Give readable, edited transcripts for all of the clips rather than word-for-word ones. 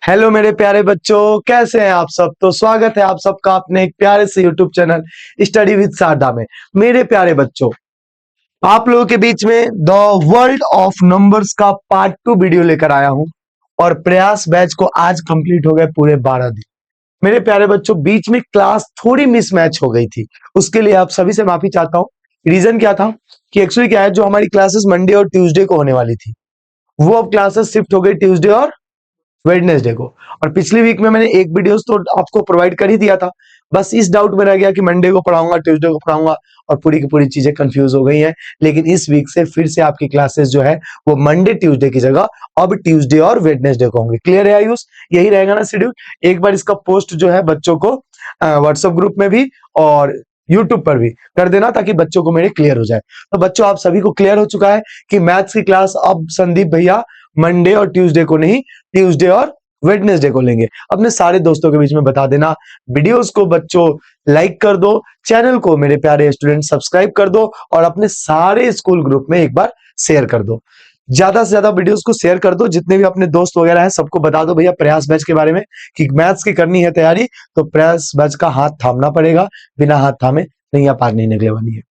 Hello मेरे प्यारे बच्चों, कैसे हैं आप सब। तो स्वागत है आप सबका अपने एक प्यारे से YouTube channel study with Sharda में। मेरे प्यारे बच्चों, आप लोगों के बीच में द वर्ल्ड ऑफ नंबर्स का पार्ट 2 वीडियो लेकर आया हूं। और प्रयास बैच को आज कंप्लीट हो गए पूरे 12 दिन। मेरे प्यारे बच्चों, बीच में क्लास थोड़ी मिसमैच हो गई थी, उसके लिए आप सभी से माफी चाहता हूँ। रीजन क्या था कि एक्चुअली क्या है, जो हमारी क्लासेस मंडे और ट्यूसडे को होने वाली थी, वो अब क्लासेस शिफ्ट हो गई ट्यूसडे और वेडनेसडे को। और पिछली वीक में मैंने एक वीडियोस तो आपको प्रोवाइड कर ही दिया था। बस इस डाउट में रह गया कि मंडे को पढ़ाऊंगा ट्यूसडे को पढ़ाऊंगा, और पूरी की पूरी चीजें कंफ्यूज हो गई हैं। लेकिन इस वीक से फिर से आपकी क्लासेस जो है वो मंडे ट्यूसडे की जगह अब ट्यूसडे और वेडनेसडे को होंगे। क्लियर है आयुष? यही रहेगा ना शेड्यूल। एक बार इसका पोस्ट जो है बच्चों को व्हाट्सएप ग्रुप में भी और यूट्यूब पर भी कर देना, ताकि बच्चों को मेरे क्लियर हो जाए। तो बच्चों, आप सभी को क्लियर हो चुका है कि मैथ्स की क्लास अब संदीप भैया मंडे और ट्यूसडे को नहीं, ट्यूसडे और वेडनेसडे को लेंगे। अपने सारे दोस्तों के बीच में बता देना। वीडियोस को बच्चों लाइक कर दो, चैनल को मेरे प्यारे स्टूडेंट सब्सक्राइब कर दो, और अपने सारे स्कूल ग्रुप में एक बार शेयर कर दो। ज्यादा से ज्यादा वीडियोस को शेयर कर दो। जितने भी अपने दोस्त वगैरह हैं सबको बता दो भैया प्रयास बैच के बारे में, कि मैथ्स की करनी है तैयारी तो प्रयास बैच का हाथ थामना पड़ेगा। बिना हाथ थामे नैया पार नहीं निकले वाली है।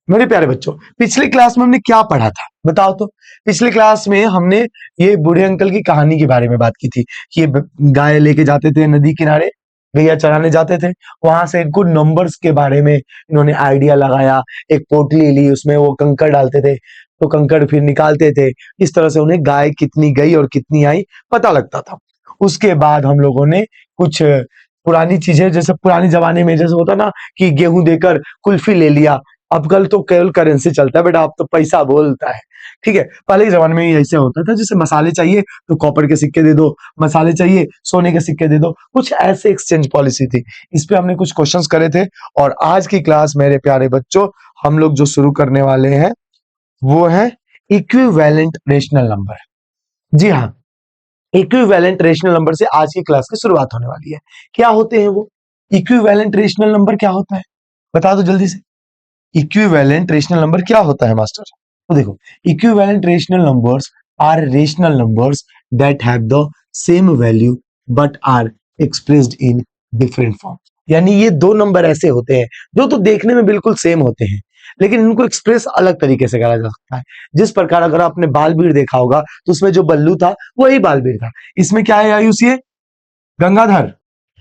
मेरे प्यारे बच्चों, पिछली क्लास में हमने क्या पढ़ा था बताओ तो। पिछली क्लास में हमने ये बूढ़े अंकल की कहानी के बारे में बात की थी कि ये गाय लेके जाते थे नदी किनारे, गैया चराने जाते थे। वहां से कुछ नंबर्स के बारे में इन्होंने आइडिया लगाया। एक पोटली ली, उसमें वो कंकड़ डालते थे, तो कंकड़ फिर निकालते थे। इस तरह से उन्हें गाय कितनी गई और कितनी आई पता लगता था। उसके बाद हम लोगों ने कुछ पुरानी चीजें, जैसे पुराने जमाने में जैसे होता ना कि गेहूं देकर कुल्फी ले लिया। अब कल तो केवल करेंसी चलता है बेटा, अब तो पैसा बोलता है। ठीक है, पहले के जमाने में ये ऐसे होता था, जैसे मसाले चाहिए तो कॉपर के सिक्के दे दो, मसाले चाहिए सोने के सिक्के दे दो, कुछ ऐसे एक्सचेंज पॉलिसी थी। इस पे हमने कुछ क्वेश्चंस करे थे। और आज की क्लास मेरे प्यारे बच्चों, हम लोग जो शुरू करने वाले हैं वो है इक्विवेलेंट रेशनल नंबर। जी हाँ, इक्विवेलेंट रेशनल नंबर से आज की क्लास की शुरुआत होने वाली है। क्या होते हैं वो इक्विवेलेंट रेशनल नंबर? क्या होता है बता दो जल्दी से। इक्विवेलेंट रेशनल नंबर क्या होता है मास्टर? तो देखो, equivalent rational numbers are rational numbers that have the same value but are expressed in different form. यानी ये दो नंबर ऐसे होते हैं जो तो देखने में बिल्कुल सेम होते हैं, लेकिन इनको एक्सप्रेस अलग तरीके से करा जा सकता है। जिस प्रकार अगर आपने बालबीर देखा होगा तो उसमें जो बल्लू था वही बालबीर था। इसमें क्या है आयुष? ये गंगाधर।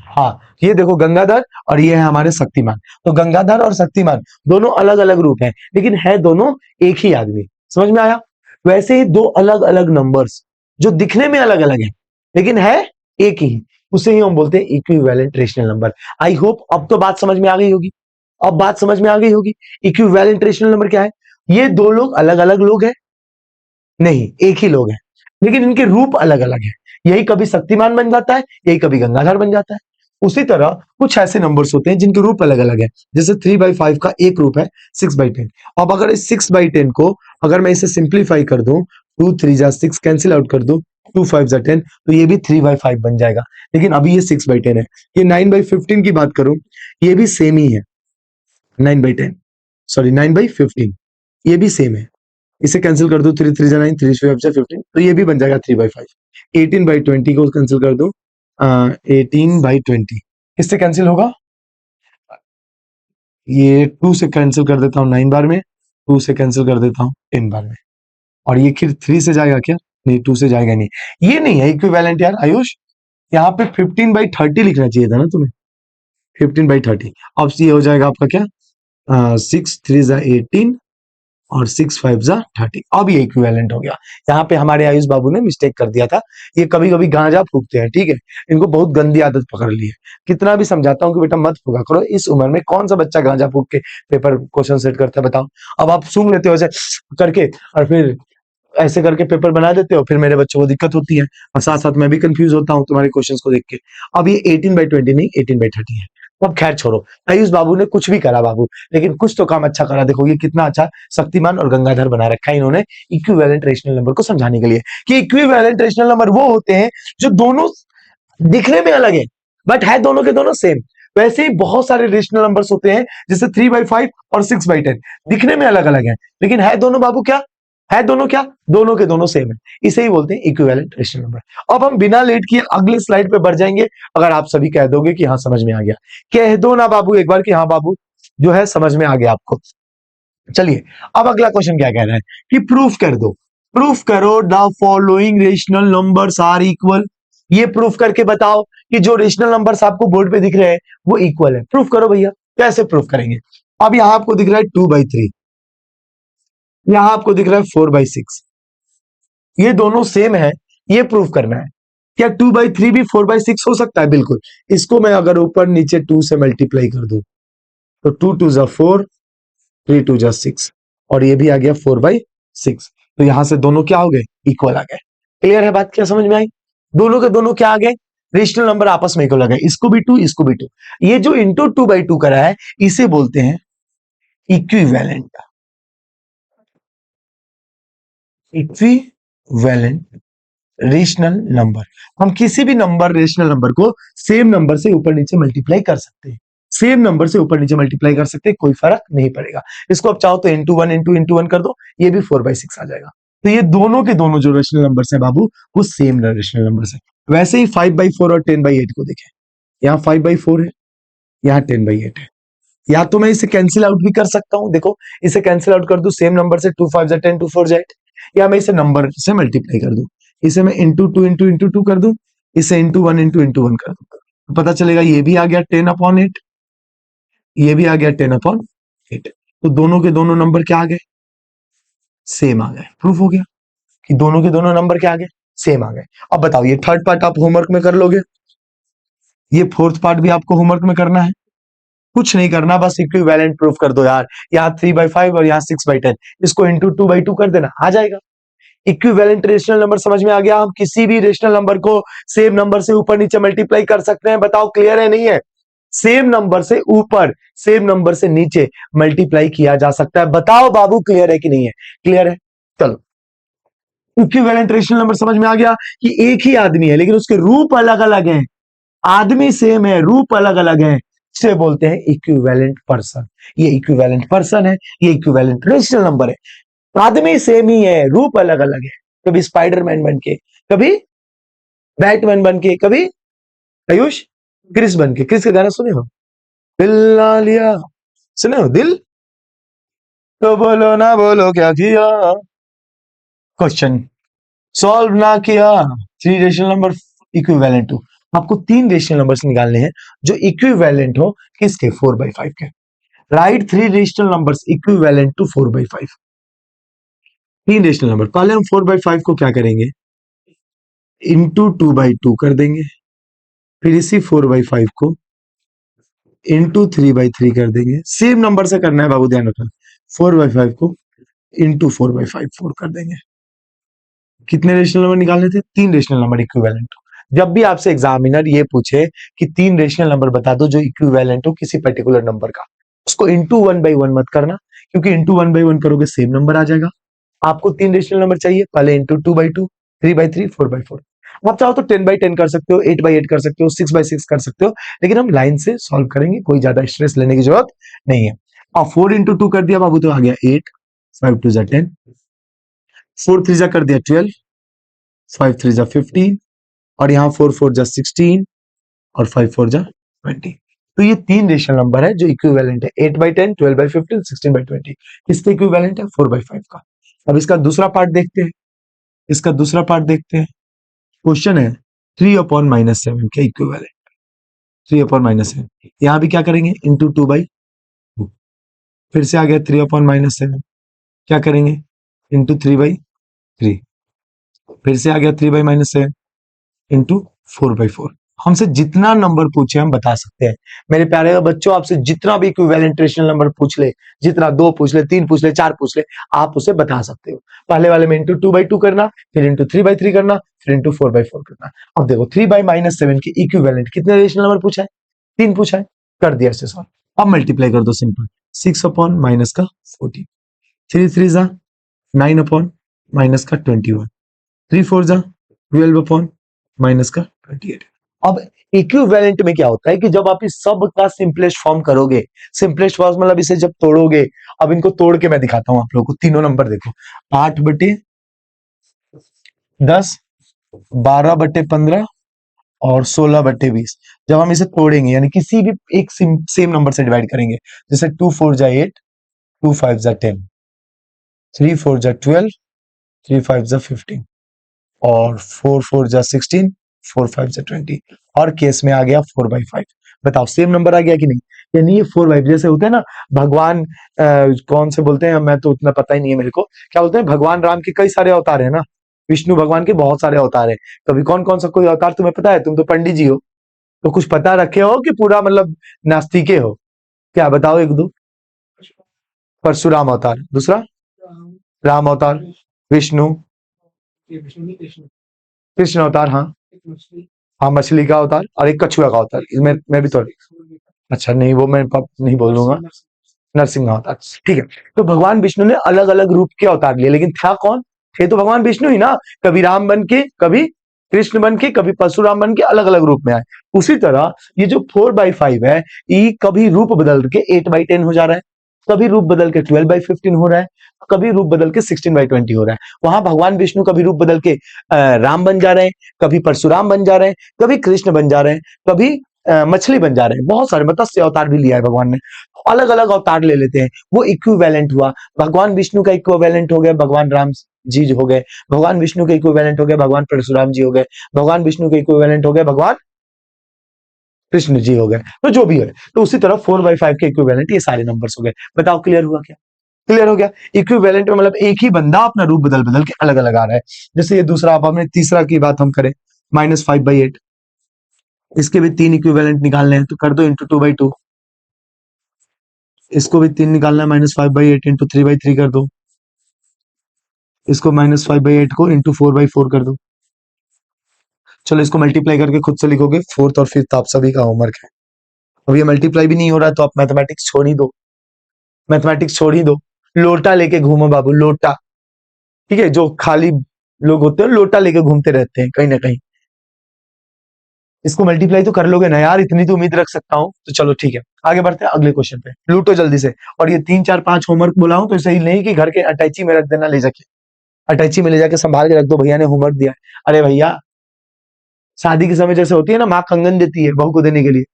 हाँ, ये देखो गंगाधर, और ये है हमारे शक्तिमान। तो गंगाधर और शक्तिमान दोनों अलग अलग रूप हैं, लेकिन है दोनों एक ही आदमी। समझ में आया? वैसे ही दो अलग अलग नंबर्स जो दिखने में अलग अलग है लेकिन है एक ही, उसे ही हम बोलते हैं equivalent rational number. I hope अब तो बात समझ में आ गई होगी। अब बात समझ में आ गई होगी। इक्विवेलेंट रेशनल नंबर क्या है? ये दो लोग अलग अलग लोग हैं? नहीं, एक ही लोग हैं, लेकिन इनके रूप अलग अलग हैं। यही कभी शक्तिमान बन जाता है, यही कभी गंगाधर बन जाता है। उसी तरह कुछ ऐसे नंबर्स होते हैं जिनके रूप अलग अलग है। जैसे 3/5 का एक रूप है 6/10। अब अगर इस 6/10 को अगर मैं इसे सिंप्लीफाई कर दूं, 2 3 जा 6 कैंसिल आउट कर दूं, 2 5 जा 10, तो ये भी 3/5 बन जाएगा। लेकिन अभी ये 6/10 है। ये 9/15 की बात करूं, ये भी सेम ही है। 9/10, सॉरी 9/15, ये भी सेम है। इसे कैंसिल कर दो, 3 3 जा 9, 3 5 जा 15, तो ये भी बन जाएगा 3/5। 18/20 को कैंसिल कर दो, 18/20 किससे कैंसिल होगा? ये 2 से कैंसिल कर देता हूँ 9 बार में, 2 से कैंसिल कर देता हूँ 10 बार में। और ये फिर 3 से जाएगा क्या? नहीं, 2 से जाएगा नहीं। ये नहीं है इक्विवेलेंट यार आयुष। यहाँ पे 15/30 लिखना चाहिए था ना तुम्हें, 15/30। अब ये हो जाएगा आपका क्या, 6 3 जा 18 और 6 5 जा 30। अब ये इक्विवेलेंट हो गया। यहाँ पे हमारे आयुष बाबू ने मिस्टेक कर दिया था। ये कभी कभी गांजा फूकते हैं, ठीक है, इनको बहुत गंदी आदत पकड़ ली है। कितना भी समझाता हूँ कि बेटा मत फूका करो, इस उम्र में कौन सा बच्चा गांजा फूक के पेपर क्वेश्चन सेट करता है बताओ। अब आप सूंघ लेते हो ऐसे करके, और फिर ऐसे करके पेपर बना देते हो, फिर मेरे बच्चों को दिक्कत होती है, और साथ साथ मैं भी कंफ्यूज होता हूँ तुम्हारे क्वेश्चंस को देख के। अब ये 18/20 नहीं, 18/30 है। अब खैर छोड़ो, आयुष बाबू ने कुछ भी करा बाबू, लेकिन कुछ तो काम अच्छा करा। देखो ये कितना अच्छा शक्तिमान और गंगाधर बना रखा है इन्होंने इक्विवेलेंट रेशनल नंबर को समझाने के लिए, कि इक्विवेलेंट रेशनल नंबर वो होते हैं जो दोनों दिखने में अलग है बट है दोनों के दोनों सेम। वैसे ही बहुत सारे रेशनल नंबर्स होते हैं, जैसे 3/5 और 6/10, दिखने में अलग अलग है लेकिन है दोनों बाबू क्या, है दोनों क्या, दोनों के दोनों सेम है, इसे ही बोलते हैं इक्विवेलेंट रेशनल नंबर। अब हम बिना लेट किए अगले स्लाइड पे बढ़ जाएंगे। अगर आप सभी कह दोगे कि हाँ समझ में आ गया, कह दो ना बाबू एक बार कि हाँ बाबू जो है समझ में आ गया आपको। चलिए अब अगला क्वेश्चन क्या कह रहा है कि प्रूफ कर दो, प्रूफ करो the following rational numbers are equal. ये प्रूफ करके बताओ कि जो रेशनल नंबर्स आपको बोर्ड पे दिख रहे हैं वो इक्वल है। प्रूफ करो भैया, कैसे प्रूफ करेंगे? अब यहां आपको दिख रहा है 2/3, यहां आपको दिख रहा है 4/6, ये दोनों सेम है, ये प्रूफ करना है। क्या 2/3 भी 4/6 हो सकता है? बिल्कुल। इसको मैं अगर ऊपर नीचे 2 से मल्टीप्लाई कर दूं तो 2 2 जा 4, 3 2 जा 6, और ये भी आ गया 4/6। तो यहां से दोनों क्या हो गए? इक्वल आ गए। क्लियर है बात? क्या समझ में आई? दोनों के दोनों क्या आ गए? रेशनल नंबर आपस में इक्वल आ गए। इसको भी 2, इसको भी 2। ये जो इंटू 2/2 करा है इसे बोलते हैं इक्विवेलेंट, इक्विवेलेंट रेशनल नंबर। हम किसी भी नंबर रेशनल नंबर को सेम नंबर से ऊपर नीचे मल्टीप्लाई कर सकते हैं, सेम नंबर से ऊपर नीचे मल्टीप्लाई कर सकते हैं, कोई फर्क नहीं पड़ेगा। इसको आप चाहो तो इंटू वन कर दो, ये भी 4/6 आ जाएगा। तो ये दोनों के दोनों जो रेशनल नंबर्स हैं बाबू वो सेम रेशनल नंबर्स हैं। वैसे ही 5/4 और 10/8 को देखें, यहाँ 5/4 है, यहाँ 10/8 है। या तो मैं इसे कैंसिल आउट भी कर सकता हूं, देखो इसे कैंसिल आउट कर दूं सेम नंबर से, 2 5 10 2 4 8, या मैं इसे नंबर से मल्टीप्लाई कर दूं, इसे मैं इंटू 2 कर दूं, इसे इंटू 1 कर दूं, तो पता चलेगा ये भी आ गया 10/8, ये भी आ गया 10/8। तो दोनों के दोनों नंबर क्या आ गए? सेम आ गए। प्रूफ हो गया कि दोनों के दोनों नंबर क्या आ गए? सेम आ गए। अब बताओ ये थर्ड पार्ट आप होमवर्क में कर लोगे, ये फोर्थ पार्ट भी आपको होमवर्क में करना है। कुछ नहीं करना, बस इक्विवेलेंट प्रूफ कर दो यार। यहाँ 3/5 और यहाँ 6/10, इसको इंटू 2/2 कर देना, आ जाएगा। इक्विवेलेंट रेशनल नंबर समझ में आ गया। हम किसी भी रेशनल नंबर को सेम नंबर से ऊपर नीचे मल्टीप्लाई कर सकते हैं। बताओ क्लियर है नहीं है? सेम नंबर से ऊपर, सेम नंबर से नीचे मल्टीप्लाई किया जा सकता है। बताओ बाबू क्लियर है कि नहीं है? क्लियर है। चलो इक्विवेलेंट रेशनल नंबर समझ में आ गया कि एक ही आदमी है लेकिन उसके रूप अलग अलग हैं। आदमी सेम है, रूप अलग अलग है, इसे बोलते हैं इक्विवेलेंट पर्सन। ये इक्विवेलेंट पर्सन है, ये इक्विवेलेंट रेशनल नंबर है। आदमी सेम ही है, रूप अलग अलग है। कभी स्पाइडरमैन बन के, कभी बैटमैन बन के, कभी आयुष क्रिस बन के। क्रिस का गाना सुने हो? दिल ना लिया, सुने हो? दिल तो बोलो ना बोलो क्या किया, क्वेश्चन सॉल्व ना किया। 3 रेशनल नंबर इक्विवेलेंट टू, आपको 3 रेशनल नंबर्स निकालने हैं जो इक्विवेलेंट हो किसके? 4/5 के। Right 3 rational numbers equivalent to 4/5। 3 rational number, पहले हम 4/5 को क्या करेंगे? इंटू 2/2 कर देंगे, फिर इसी 4/5 को इंटू 3/3 कर देंगे। सेम नंबर से करना है बाबू, ध्यान रखना। 4/5 को इंटू 4/5 4 कर देंगे। कितने रेशनल नंबर निकालने थे? 3 रेशनल नंबर इक्विवेलेंट हो। जब भी आपसे एग्जामिनर ये पूछे कि 3 रेशनल नंबर बता दो जो इक्विवेलेंट हो किसी पर्टिकुलर नंबर का, उसको इंटू 1/1 मत करना, क्योंकि इंटू 1/1 करोगे सेम नंबर आ जाएगा। आपको 3 रेशनल नंबर चाहिए, पहले इंटू 2/2, 3/3, 4/4। आप चाहो तो 10/10 कर सकते हो, 8/8 कर सकते हो, 6/6 कर सकते हो, लेकिन हम लाइन से सॉल्व करेंगे, कोई ज्यादा स्ट्रेस लेने की जरूरत नहीं है। और 4 × 2 कर दिया बाबू तो आ गया 8, 5 2 10, 4 3 कर दिया 12, 5 3 15, और यहाँ 4 4 16, और 5 4 20। तो ये 3 रेशनल नंबर है जो इक्विवेलेंट है, 8/10, 12/15, 16/20। किसके इक्विवेलेंट है? 4/5 का। अब इसका दूसरा पार्ट देखते हैं, इसका दूसरा पार्ट देखते हैं। क्वेश्चन है 3/-7 के इक्विवेलेंट, 3/-7। यहां भी क्या करेंगे? इंटू 2/2। फिर से आ गया 3/-7, क्या करेंगे? इंटू 3/3। फिर से आ गया 3/-7 इंटू 4/4। हमसे जितना नंबर पूछे हम बता सकते हैं। मेरे प्यारे बच्चों, आपसे जितना भी इक्विवेलेंट रेशनल नंबर पूछ ले, जितना 2 पूछ ले, 3 पूछ ले, 4 पूछ ले, आप उसे बता सकते हो। पहले वाले में इंटू 2/2 करना, फिर इंटू 3/3 करना, फिर इंटू 4/4 करना। अब देखो 3/-7 के इक्विवेलेंट कितने रेशनल नंबर पूछा है? 3 पूछा है, कर दिया इससे सॉल्व। अब मल्टीप्लाई कर दो सिंपल, 6/-14, 3 3 जा 9/-21, 3 4 जा 12/-28। अब इक्विवेलेंट में क्या होता है कि जब आप इस सब का सिंपलेस्ट फॉर्म करोगे, सिंपलेस्ट फॉर्म मतलब इसे जब तोड़ोगे, अब इनको तोड़ के मैं दिखाता हूं आप लोगों को। तीनों नंबर देखो, 8/10, 12/15 और 16/20। जब हम इसे तोड़ेंगे यानी किसी भी एक सेम नंबर से डिवाइड करेंगे, जैसे 2 4 8, 2 5 10, 3 4 12, 3 5 15 और 4 4 16, 4 5 20। और केस में आ गया 4/5। बताओ सेम नंबर आ गया कि नहीं? यानी ये 4/5 जैसे होते हैं ना भगवान, कौन से बोलते हैं, मैं तो उतना पता ही नहीं है मेरे को, क्या बोलते हैं, भगवान राम के कई सारे अवतार है ना, विष्णु भगवान के बहुत सारे अवतार है। कभी कौन कौन सा कोई अवतार तुम्हें पता है? तुम तो पंडित जी हो, तो कुछ पता रखे हो कि पूरा मतलब नास्तिके हो? क्या बताओ एक दो। परशुराम अवतार, दूसरा राम अवतार, विष्णु, कृष्ण अवतार, हाँ हाँ, मछली का अवतार और एक कछुआ का अवतार। इसमें मैं भी तो, अच्छा नहीं वो मैं नहीं बोलूंगा, नरसिंह अवतार। ठीक है, तो भगवान विष्णु ने अलग अलग रूप के अवतार लिए, लेकिन था कौन? थे तो भगवान विष्णु ही ना। कभी राम बन के, कभी कृष्ण बन के, कभी परशुराम बन के, अलग अलग रूप में आए। उसी तरह ये जो 4/5 है, ये कभी रूप बदल के 8/10 हो जा रहा है, कभी रूप बदल के 12/15 हो रहा है, कभी रूप बदल के 16/20 हो रहा है। वहां भगवान विष्णु कभी रूप बदल के राम बन जा रहे हैं, कभी परशुराम बन जा रहे हैं, कभी कृष्ण बन जा रहे हैं, कभी मछली बन जा रहे हैं। बहुत सारे मत्स्य अवतार भी लिया है भगवान ने, अलग अलग अवतार ले लेते हैं। वो इक्विवेलेंट हुआ। भगवान विष्णु का इक्विवेलेंट हो गया भगवान राम जी हो गए, भगवान विष्णु के इक्विवेलेंट हो गए भगवान परशुराम जी हो गए, भगवान विष्णु के इक्विवेलेंट हो गए भगवान कृष्ण जी हो गए। तो जो भी है, तो उसी तरह 4/5 के इक्विवेलेंट ये सारे नंबर्स हो गए। बताओ क्लियर हुआ क्या? क्लियर हो गया। इक्विवेलेंट में मतलब एक ही बंदा अपना रूप बदल बदल के अलग अलग आ रहा है। जैसे ये दूसरा, अब हमें तीसरा की बात हम करें, -5/8। इसके भी 3 इक्विवेलेंट निकालने हैं, तो कर दो इंटू 2/2। इसको भी 3 निकालना है, -5/8 इंटू 3/3 कर दो। इसको -5/8 को इंटू 4/4 कर दो। चलो इसको मल्टीप्लाई करके खुद से लिखोगे, फोर्थ और फिफ्थ आप सभी का होमवर्क है। अब ये मल्टीप्लाई भी नहीं हो रहा है तो आप मैथमेटिक्स छोड़ ही दो, मैथमेटिक्स छोड़ ही दो। लोटा लेके घूमो बाबू, लोटा। ठीक है, जो खाली लोग होते हैं लोटा लेके घूमते रहते हैं कहीं ना कहीं। इसको मल्टीप्लाई तो कर लोगे ना यार, इतनी तो उम्मीद रख सकता हूँ। तो चलो ठीक है, आगे बढ़ते हैं अगले क्वेश्चन पे। लूटो जल्दी से। और ये 3 4 5 होमवर्क बोला हूँ तो सही नहीं कि घर के अटैची में रख देना ले जाके, अटैची में ले जाके संभाल के रख दो, भैया ने होमवर्क दिया है। अरे भैया, शादी के समय जैसे होती है ना, माँ कंगन देती है बहू को देने के लिए,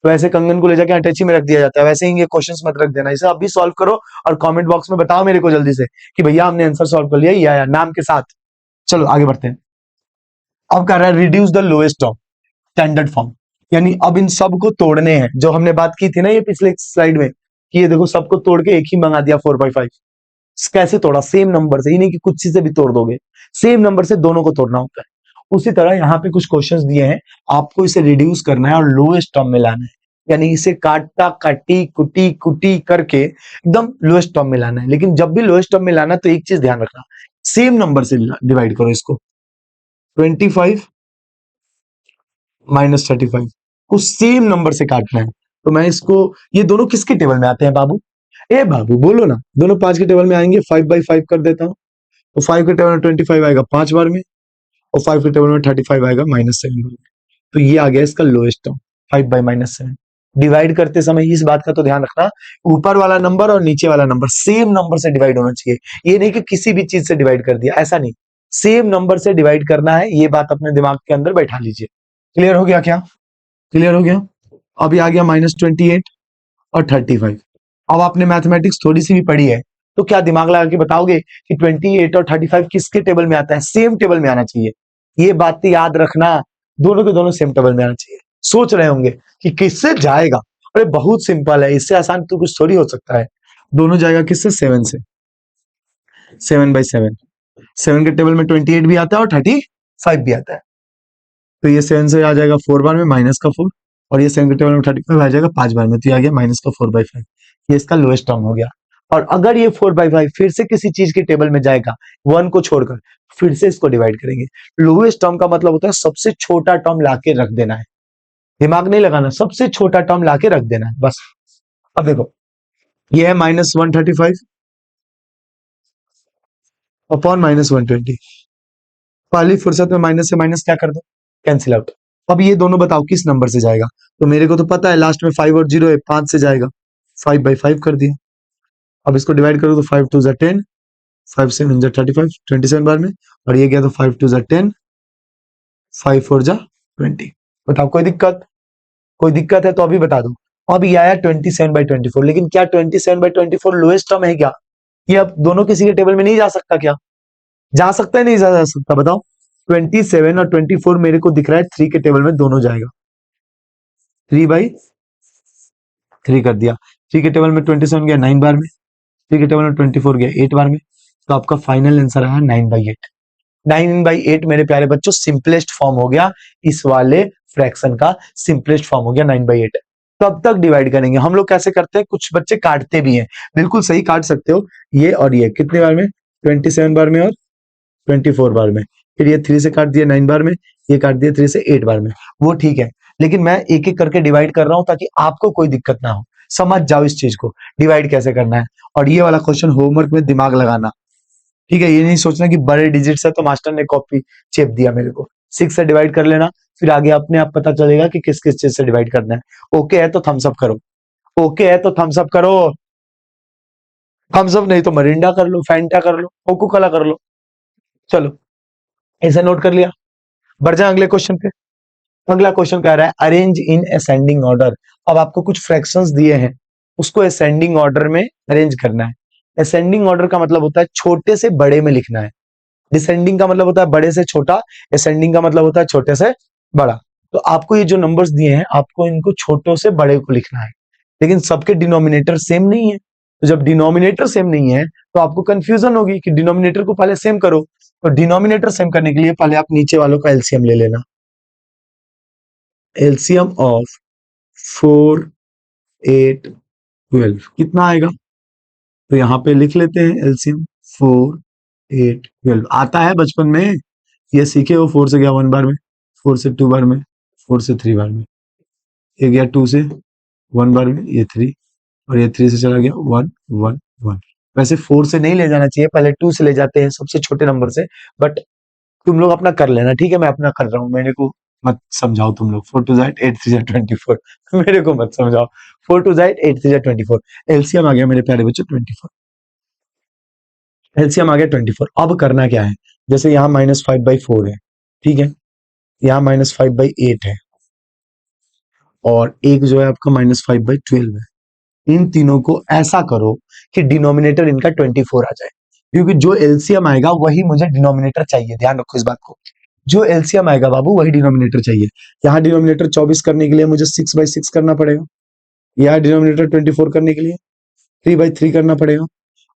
तो ऐसे कंगन को ले जाके अटैची में रख दिया जाता है। वैसे ही ये क्वेश्चंस मत रख देना, इसे अब भी सॉल्व करो और कमेंट बॉक्स में बताओ मेरे को जल्दी से कि भैया हमने आंसर सॉल्व कर लिया, या नाम के साथ। चलो आगे बढ़ते हैं। अब कह रहा है reduce the lowest of standard form, यानी अब इन सब को तोड़ने हैं। जो हमने बात की थी ना ये पिछले स्लाइड में, कि ये देखो सबको तोड़ के एक ही मंगा दिया 4/5। कैसे तोड़ा? सेम नंबर से, ही नहीं कि कुछ चीजें भी तोड़ दोगे, सेम नंबर से दोनों को तोड़ना होता है। उसी तरह यहाँ पे कुछ क्वेश्चंस दिए हैं, आपको इसे रिड्यूस करना है और लोएस्ट टर्म में लाना है, यानी इसे काटा काटी कुटी कुटी करके एकदम लोएस्ट टर्म में लाना है। लेकिन जब भी लोएस्ट टर्म में लाना है तो एक चीज ध्यान रखना, सेम नंबर से डिवाइड करो इसको। 25 -35 को सेम नंबर से काटना है। तो मैं इसको, ये दोनों किसके टेबल में आते हैं बाबू? ए बाबू बोलो ना, दोनों 5 के टेबल में आएंगे। 5/5 कर देता हूँ, तो 5 के टेबल में 25 आएगा 5 बार में, और 5 के टेबल में 35 आएगा -7 बार में। तो ये आ गया इसका लोएस्ट टर्म, 5/-7। डिवाइड करते समय इस बात का तो ध्यान रखना, ऊपर वाला नंबर और नीचे वाला नंबर सेम नंबर से डिवाइड होना चाहिए। ये नहीं कि किसी भी चीज से डिवाइड कर दिया, ऐसा नहीं, सेम नंबर से डिवाइड करना है। ये बात अपने दिमाग के अंदर बैठा लीजिए। क्लियर हो गया क्या? क्लियर हो गया। अभी आ गया -28 और 35। अब आपने मैथमेटिक्स थोड़ी सी भी पढ़ी है, तो क्या दिमाग लगा के बताओगे कि 28 और 35 किसके टेबल में आता है? सेम टेबल में आना चाहिए। ये बात याद रखना, दोनों के दोनों सेम टेबल में आना चाहिए। सोच रहे होंगे कि किससे जाएगा, अरे बहुत सिंपल है, इससे आसान तो कुछ थोड़ी हो सकता है। दोनों जाएगा किससे? 7 से। 7/7, 7 के टेबल में 28 भी आता है और 35 भी आता है। तो ये 7 से आ जाएगा 4 बार में, -4। और ये 7 के टेबल में 35 आ जाएगा 5 बार में, तो ये आ गया -4/5। ये इसका लोएस्ट टर्म हो गया। और अगर ये 4/5 फिर से किसी चीज के टेबल में जाएगा 1 को छोड़कर, फिर से इसको डिवाइड करेंगे। लोएस्ट टर्म का मतलब होता है सबसे छोटा टर्म लाके रख देना है, दिमाग नहीं लगाना, सबसे छोटा टर्म लाके रख देना है बस। अब देखो, ये है -135 अपॉन -120। पहली फुर्सत में माइनस से माइनस क्या कर दो? Cancel out. अब ये दोनों बताओ किस नंबर से जाएगा। तो मेरे को तो पता है लास्ट में 5 और 0 है, 5 से जाएगा। 5/5 कर दिया। अब इसको डिवाइड करो तो 5 2 जा 10, 5 7 जा 35, 27 बार में। और ये गया तो 5 2 जा 10, 5 4 जा 20। बताओ कोई दिक्कत? कोई दिक्कत है तो अभी बता दो। अब ये आया 27/24, लेकिन क्या 27/24 लोएस्ट टर्म है क्या? ये अब दोनों किसी के टेबल में नहीं जा सकता क्या? जा सकता है नहीं जा सकता बताओ? 27 और 24 मेरे को दिख रहा है 3 के टेबल में दोनों जाएगा। 3/3 कर दिया। 3 के टेबल में 27 गया 9 बार में, 3 के टेबल में 24 गया 8 बार में। तो आपका फाइनल आंसर आया 9/8। 9/8 मेरे प्यारे बच्चों सिंपलेस्ट फॉर्म हो गया। इस वाले फ्रैक्शन का सिंपलेस्ट फॉर्म हो गया 9/8। कब तक डिवाइड करेंगे हम लोग? कैसे करते हैं, कुछ बच्चे काटते भी हैं, बिल्कुल सही काट सकते हो। ये और ये कितने बार में? 27 बार में और 24 बार में। फिर ये 3 से काट दिया 9 बार में, ये काट दिया 3 से 8 बार में। वो ठीक है, लेकिन मैं एक एक करके डिवाइड कर रहा हूं ताकि आपको कोई दिक्कत ना हो। समझ जाओ इस चीज को, डिवाइड कैसे करना है। और ये वाला क्वेश्चन होमवर्क में दिमाग लगाना, ठीक है? ये नहीं सोचना कि बड़े डिजिट से तो मास्टर ने कॉपी चेप दिया मेरे को। 6 से डिवाइड कर लेना, फिर आगे अपने आप पता चलेगा कि किस किस चीज से डिवाइड करना है। ओके है तो थम्स अप करो, ओके है तो थम्स अप करो। थम्स अप नहीं तो मरिंडा कर लो, फैंटा कर लो, कोको कोला कर लो। चलो, ऐसा नोट कर लिया। बढ़ जाए अगले क्वेश्चन पे। अगला क्वेश्चन कह रहा है अरेंज इन असेंडिंग ऑर्डर। अब आपको कुछ फ्रैक्शंस दिए हैं, उसको असेंडिंग ऑर्डर में अरेंज करना है। असेंडिंग ऑर्डर का मतलब होता है छोटे से बड़े में लिखना है। डिसेंडिंग का मतलब होता है बड़े से छोटा, असेंडिंग का मतलब होता है छोटे से बड़ा। तो आपको ये जो नंबर्स दिए हैं, आपको इनको छोटों से बड़े को लिखना है, लेकिन सबके डिनोमिनेटर सेम नहीं है। तो जब डिनोमिनेटर सेम नहीं है तो आपको कंफ्यूजन होगी कि डिनोमिनेटर को पहले सेम करो। तो डिनोमिनेटर सेम करने के लिए पहले आप नीचे वालों का एलसीएम ले लेना। एलसीएम ऑफ 4 8 12 कितना आएगा? तो यहाँ पे लिख लेते हैं एलसीएम 4 8 12 आता है बचपन में, ये सीखे हो। 4 से गया 1 बार में, 4 से 2 बार में, 4 से 3 बार में, ये गया 2 से 1 बार में, ये 3, और ये 3 से चला गया 1 1 1। वैसे 4 से नहीं ले जाना चाहिए, पहले 2 से ले जाते हैं सबसे छोटे नंबर से। बट तुम लोग अपना कर लेना, ठीक है? मैं अपना कर रहा हूँ, मेरे को मत समझाओ तुम लोग। 4 2 8 8 3 24 मेरे को मत समझाओ। 4 2 8 3 24। एलसीएम आ गया मेरे प्यारे बच्चों 24। एलसीएम आ गया 24। अब करना क्या है, जैसे यहाँ -5/4 है, ठीक है? यहाँ -5/8 है, और एक जो है आपका -5/12 है। इन तीनों को ऐसा करो कि डिनोमिनेटर इनका 24 आ जाए, क्योंकि जो एलसीएम आएगा वही मुझे डिनोमिनेटर चाहिए। ध्यान रखो इस बात को, जो एलसीएम आएगा बाबू वही डिनोमिनेटर चाहिए। यहाँ डिनोमिनेटर 24 करने के लिए मुझे 6/6 करना पड़ेगा, यहाँ डिनोमिनेटर 24 करने के लिए 3/3 करना पड़ेगा,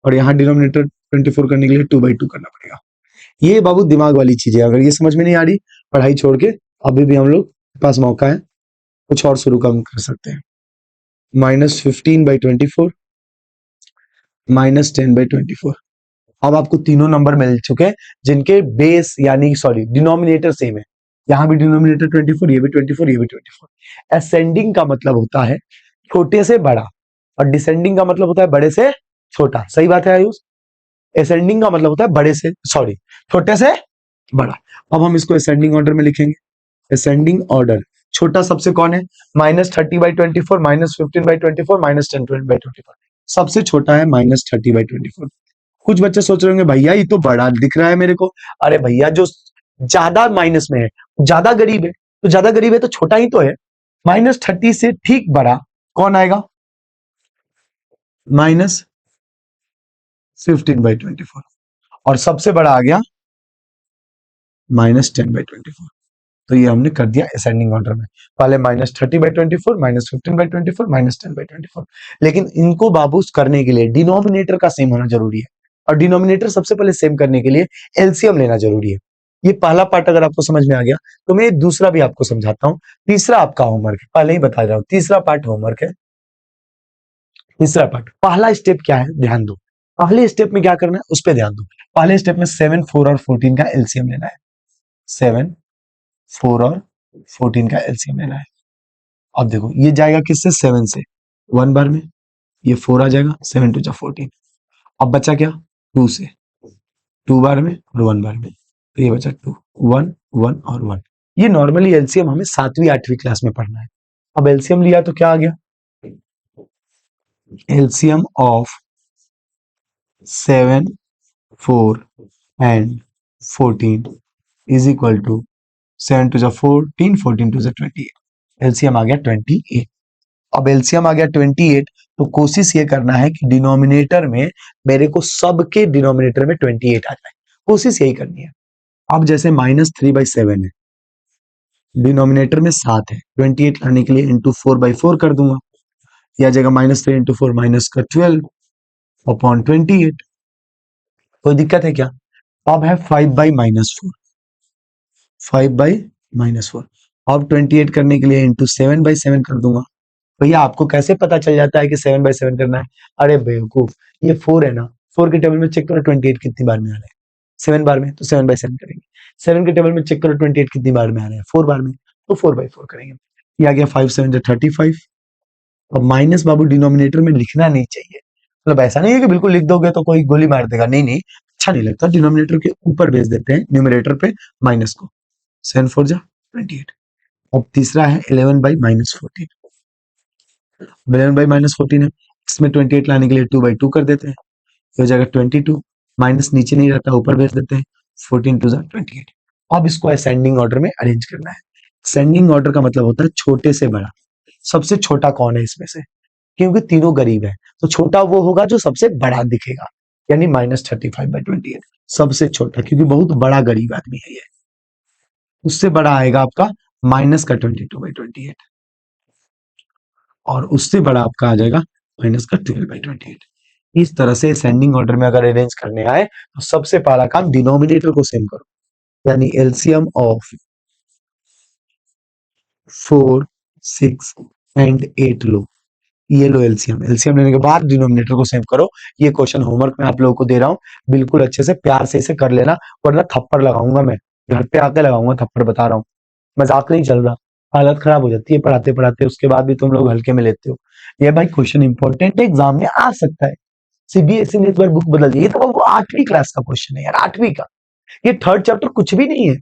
और यहाँ डिनोमिनेटर 24 करने के लिए 2/2 करना पड़ेगा। ये बाबू दिमाग वाली चीजें, अगर ये समझ में नहीं आ रही, पढ़ाई छोड़ के अभी भी हम लोग के पास मौका है, कुछ और शुरू कम कर सकते हैं। -15/24, -10/24। अब आपको तीनों नंबर मिल चुके हैं जिनके बेस यानी सॉरी डिनोमिनेटर सेम है। यहाँ भी डिनोमिनेटर 24, ये भी 24, ये भी 24। असेंडिंग का मतलब होता है छोटे से बड़ा, और डिसेंडिंग का मतलब होता है बड़े से छोटा। सही बात है आयुष? असेंडिंग का मतलब होता है बड़े से सॉरी छोटे से बड़ा। अब हम इसको असेंडिंग ऑर्डर में लिखेंगे। असेंडिंग ऑर्डर, छोटा सबसे कौन है? -30/24, -15/24, -10/24। सबसे छोटा है -30/24। कुछ बच्चे सोच रहे होंगे भैया ये तो बड़ा दिख रहा है मेरे को। अरे भैया जो ज्यादा माइनस में है, ज्यादा गरीब है, तो ज्यादा गरीब है तो छोटा ही तो है। -30 से ठीक बड़ा कौन आएगा? -15/24। और सबसे बड़ा आ गया -10/24। तो ये हमने कर दिया असेंडिंग ऑर्डर में। पहले -30/24, -15/24, -10/24। लेकिन इनको बाबू करने के लिए डिनोमिनेटर का सेम होना जरूरी है, और डिनोमिनेटर सबसे पहले सेम करने के लिए एलसीएम लेना जरूरी है। ये पहला पार्ट अगर आपको समझ में आ गया तो मैं दूसरा भी आपको समझाता हूँ। तीसरा आपका होमवर्क है, पहले ही बता रहा हूँ, तीसरा पार्ट होमवर्क है। तीसरा पार्ट, पहला स्टेप क्या है ध्यान दो। पहले स्टेप में क्या करना है उस पर ध्यान दो। पहले स्टेप में 7 4 और 14 का एलसीएम लेना है। 7 4 और 14 का एलसीएम लेना है। अब देखो ये जाएगा किससे? 7 से 1 बार में, ये 4 आ जाएगा, 7 2 14। अब बचा क्या? 2 से 2 बार में और 1 बार में, तो ये बचा 2 1 1 और 1। ये नॉर्मली एलसीएम हमें 7वीं 8वीं क्लास में पढ़ना है। अब एलसीएम लिया तो क्या आ गया, LCM of 7, 4 and 14 is equal to 7 to 14, 14 to 28। LCM आ गया 28। अब एलसीएम आ गया 28, तो कोशिश ये करना है कि डिनोमिनेटर में मेरे को सबके डिनोमिनेटर में 28 आ जाए, कोशिश यही करनी है। अब जैसे -3/7 है, डिनोमिनेटर में 7 है, 28 करने के लिए इंटू 4/4 कर दूंगा, यह जगह -3 इंटू 4 -12/28। कोई दिक्कत है क्या? अब है 5/-4, 5/-4। अब 28 करने के लिए इंटू 7/7 कर दूंगा। भैया आपको कैसे पता चल जाता है कि 7/7 करना है? अरे बेवकूफ, ये 4 है ना, 4 के टेबल में चेक करो 28 कितनी बार में आ रहा है, 7 बार में, तो 7/7 करेंगे। 7 के टेबल में चेक करो 28 कितनी बार में आ रहा है, 4 बार में, तो 4/4 करेंगे। ये आ गया 5 7 35। अब माइनस बाबू डिनोमिनेटर में लिखना नहीं चाहिए, मतलब ऐसा नहीं है कि बिल्कुल लिख दोगे तो कोई गोली मार देगा, नहीं नहीं, अच्छा नहीं लगता। डिनोमिनेटर के ऊपर भेज देते हैं, न्यूमरेटर पे माइनस को। 7 4 जा 28। अब तीसरा है 11/-14, 11/-14 है, इसमें 28 लाने के लिए 2/2 कर देते हैं, हो जाएगा 22। माइनस नीचे नहीं रहता, ऊपर भेज देते हैं, 14 2 28। अब इसको असेंडिंग ऑर्डर में अरेंज करना है। असेंडिंग ऑर्डर का मतलब होता है छोटे से बड़ा। सबसे छोटा कौन है इसमें से? क्योंकि तीनों गरीब है, तो छोटा वो होगा जो सबसे बड़ा दिखेगा, यानी -35/28 सबसे छोटा, क्योंकि बहुत बड़ा गरीब आदमी है ये। उससे बड़ा आएगा आपका माइनस का 22/28, और उससे बड़ा आपका आ जाएगा माइनस का 12/28। इस तरह से असेंडिंग ऑर्डर में अगर अरेंज करने आए तो सबसे पहला काम डिनोमिनेटर को सेम करो, यानी एलसीएम ऑफ 4 6 एंड 8 लो। ये लो एलसीएम, एलसीएम लेने के बाद डिनोमिनेटर को सेम करो। ये क्वेश्चन होमवर्क में आप लोगों को दे रहा हूं, बिल्कुल अच्छे से प्यार से इसे कर लेना, वरना थप्पड़ लगाऊंगा मैं, घर पे आके लगाऊंगा थप्पड़, बता रहा हूँ, मजाक नहीं चल रहा। हालत खराब हो जाती है पढ़ाते पढ़ाते, उसके बाद भी तुम लोग हल्के में लेते हो। ये भाई क्वेश्चन इंपॉर्टेंट है, एग्जाम में आ सकता है। सीबीएसई ने इस बार बुक बदल दी, ये तो वो 8वीं क्लास का क्वेश्चन है यार, 8वीं का। ये थर्ड चैप्टर कुछ भी नहीं है।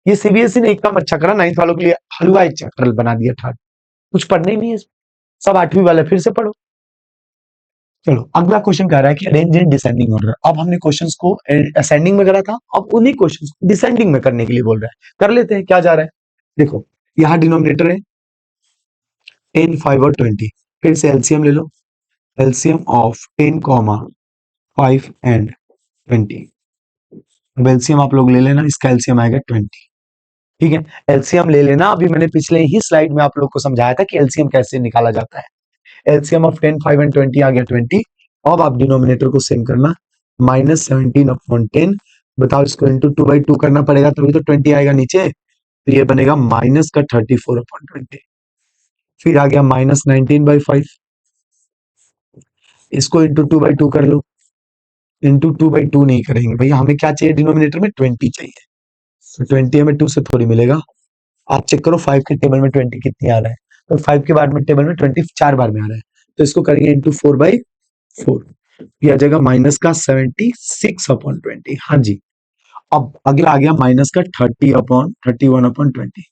ये सीबीएसई ने एक काम अच्छा करा, 9th वालों के लिए हलवा एक चैप्टर बना दिया थर्ड, कुछ पढ़ने ही नहीं है, सब 8वीं वाले फिर से पढ़ो। चलो अगला क्वेश्चन कह रहा है कि अरेंज इन डिसेंडिंग ऑर्डर। अब हमने क्वेश्चंस को असेंडिंग में करा था, अब उन्हीं क्वेश्चंस को डिसेंडिंग में करने के लिए बोल रहा है, कर लेते हैं। क्या जा रहा है देखो, यहाँ डिनोमिनेटर है 10 5 और 20, फिर से एलसीएम ले लो, एलसीएम ऑफ 10 5 एंड 20। अब एलसीएम आप लोग ले लेना, इसका एलसीएम आएगा 20, ठीक है। एलसीएम ले लेना, अभी मैंने पिछले ही स्लाइड में आप लोग को समझाया था कि एलसीएम कैसे निकाला जाता है। एलसीएम ऑफ 10 5 एंड 20 आ गया 20। अब आप डिनोमिनेटर को सेम करना, -17/10। बताओ, इसको इंटू 2/2 करना पड़ेगा तभी तो 20 आएगा नीचे, तो ये बनेगा माइनस का 34/20। फिर आ गया -19/5, इसको इंटू 2/2 कर लो, इंटू 2/2 नहीं करेंगे भैया, हमें क्या चाहिए डिनोमिनेटर में, 20 चाहिए, तो 20 हमें 2 से थोड़ी मिलेगा। आप चेक करो 5 के टेबल में 20 कितनी आ रहा है, तो 5 के बाद में टेबल में 20 4 बार में आ रहा है, तो इसको करेंगे इंटू 4/4, ये आ जाएगा माइनस का 76/20। हाँ जी। अब अगला आ गया माइनस का 31/20,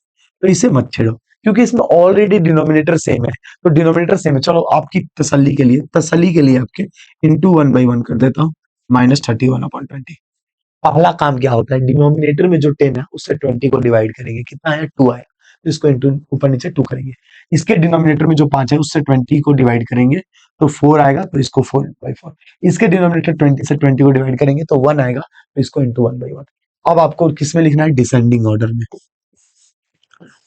तो इसे मत छेड़ो क्योंकि इसमें ऑलरेडी डिनोमिनेटर सेम है, तो डिनोमिनेटर सेम है। चलो आपकी तसल्ली के लिए आपके इंटू 1/1 कर देता हूँ, -31/20। पहला काम क्या होता है, डिनोमिनेटर में जो 10 है उससे 20 को डिवाइड करेंगे, कितना आया 2 आया, तो इसको इंटू ऊपर नीचे 2 करेंगे। इसके डिनोमिनेटर में जो 5 है उससे 20 को डिवाइड करेंगे तो 4 आएगा, तो इसको 4/4। इसके डिनोमिनेटर 20 से 20 को डिवाइड करेंगे तो 1 आएगा, तो इसको इंटू 1/1। अब आपको किस में लिखना है, डिसेंडिंग ऑर्डर में।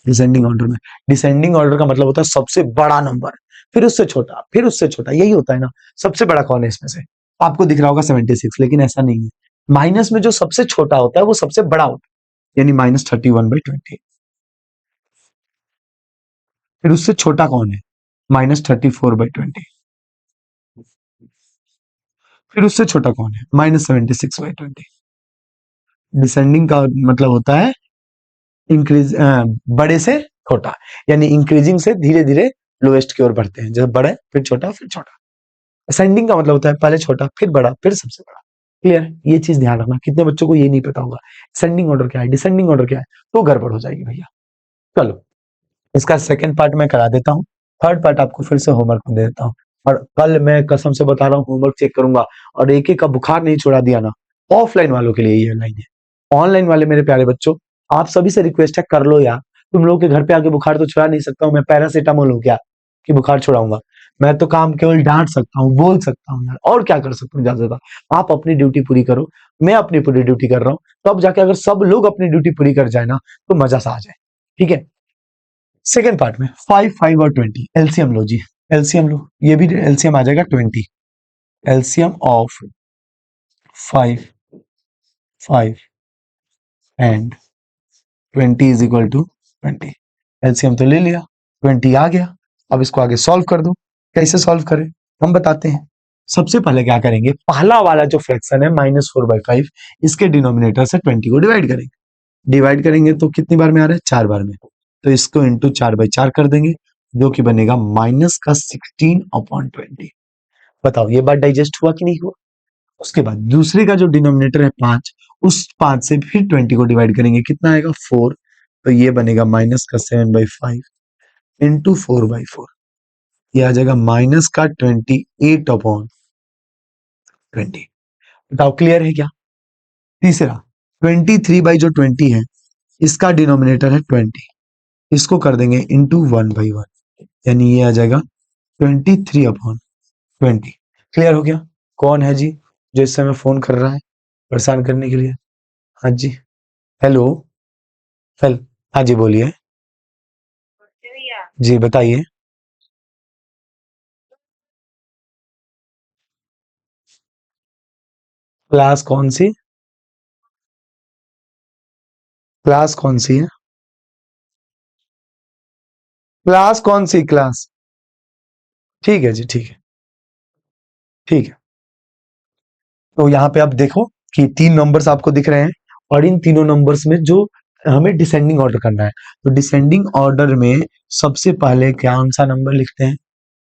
डिसेंडिंग ऑर्डर में, डिसेंडिंग ऑर्डर का मतलब होता है सबसे बड़ा नंबर, फिर उससे छोटा, फिर उससे छोटा, यही होता है ना। सबसे बड़ा कौन है इसमें से? आपको दिख रहा होगा 76, लेकिन ऐसा नहीं है। माइनस में जो सबसे छोटा होता है वो सबसे बड़ा होता है, यानी -31/20। फिर उससे छोटा कौन है, -34/20। फिर उससे छोटा कौन है, -76/20। डिसेंडिंग का मतलब होता है इंक्रीज, बड़े से छोटा, यानी इंक्रीजिंग से धीरे धीरे लोएस्ट की ओर बढ़ते हैं, जब बड़े फिर छोटा फिर छोटा। असेंडिंग का मतलब होता है पहले छोटा फिर बड़ा फिर सबसे बड़ा। क्लियर, ये चीज ध्यान रखना, कितने बच्चों को ये नहीं पता होगा असेंडिंग ऑर्डर क्या है, डिसेंडिंग ऑर्डर क्या है, तो गड़बड़ हो जाएगी भैया। चलो इसका सेकंड पार्ट मैं करा देता हूँ, थर्ड पार्ट आपको फिर से होमवर्क में दे देता हूँ। और कल मैं कसम से बता रहा हूँ होमवर्क चेक करूंगा, और एक एक का बुखार नहीं छोड़ा दिया ना, ऑफलाइन वालों के लिए ये लाइन है। ऑनलाइन वाले मेरे प्यारे बच्चों, आप सभी से रिक्वेस्ट है, कर लो यार। तुम लोग के घर पे आके बुखार तो छुड़ा नहीं सकता हूँ मैं, पैरासीटामोल हूँ क्या कि बुखार छुड़ाऊंगा? मैं तो काम केवल डांट सकता हूँ, बोल सकता हूँ यार, और क्या कर सकता हूँ ज्यादा से ज्यादा। आप अपनी ड्यूटी पूरी करो, मैं अपनी पूरी ड्यूटी कर रहा हूँ, तब जाके अगर सब लोग अपनी ड्यूटी पूरी कर जाए ना, तो मजा सा आ जाए। ठीक है, सेकेंड पार्ट में 5, 5 और 20 एलसीएम लो जी। एलसीएम लो, ये भी एलसीएम आ जाएगा 20। LCM of 5, 5 and 20 is equal to 20। LCM तो ले लिया, 20 आ गया। अब इसको आगे सॉल्व कर दो। कैसे सॉल्व करें हम बताते हैं। सबसे पहले क्या करेंगे, पहला वाला जो फ्रैक्शन है -4/5, इसके डिनोमिनेटर से 20 को डिवाइड करेंगे। डिवाइड करेंगे तो कितनी बार में आ रहा है, 4 बार में, तो इसको इंटू 4/4 कर देंगे, जो कि बनेगा -16/20। बताओ ये बात डाइजेस्ट हुआ कि नहीं हुआ? उसके बाद दूसरे का जो डिनोमिनेटर है 5, उस 5 से फिर 20 को डिवाइड करेंगे, कितना आएगा 4, तो ये बनेगा -7/5 इंटू 4/4, ये आ जाएगा -28/20। बताओ क्लियर है क्या? तीसरा 23/20 है, इसका डिनोमिनेटर है 20, इसको कर देंगे इंटू 1/1, यानी ये आ जाएगा 23/20। क्लियर हो गया? कौन है जी जो इस समय फोन कर रहा है परेशान करने के लिए? हाँ जी, हेलो, हेलो, हाँ जी बोलिए जी, बताइए। क्लास कौन सी? क्लास कौन सी है? क्लास कौन सी क्लास? ठीक है जी, ठीक है, ठीक है। तो यहाँ पे आप देखो कि 3 नंबर्स आपको दिख रहे हैं, और इन तीनों नंबर्स में जो हमें डिसेंडिंग ऑर्डर करना है, तो डिसेंडिंग ऑर्डर में सबसे पहले कौन सा नंबर लिखते हैं?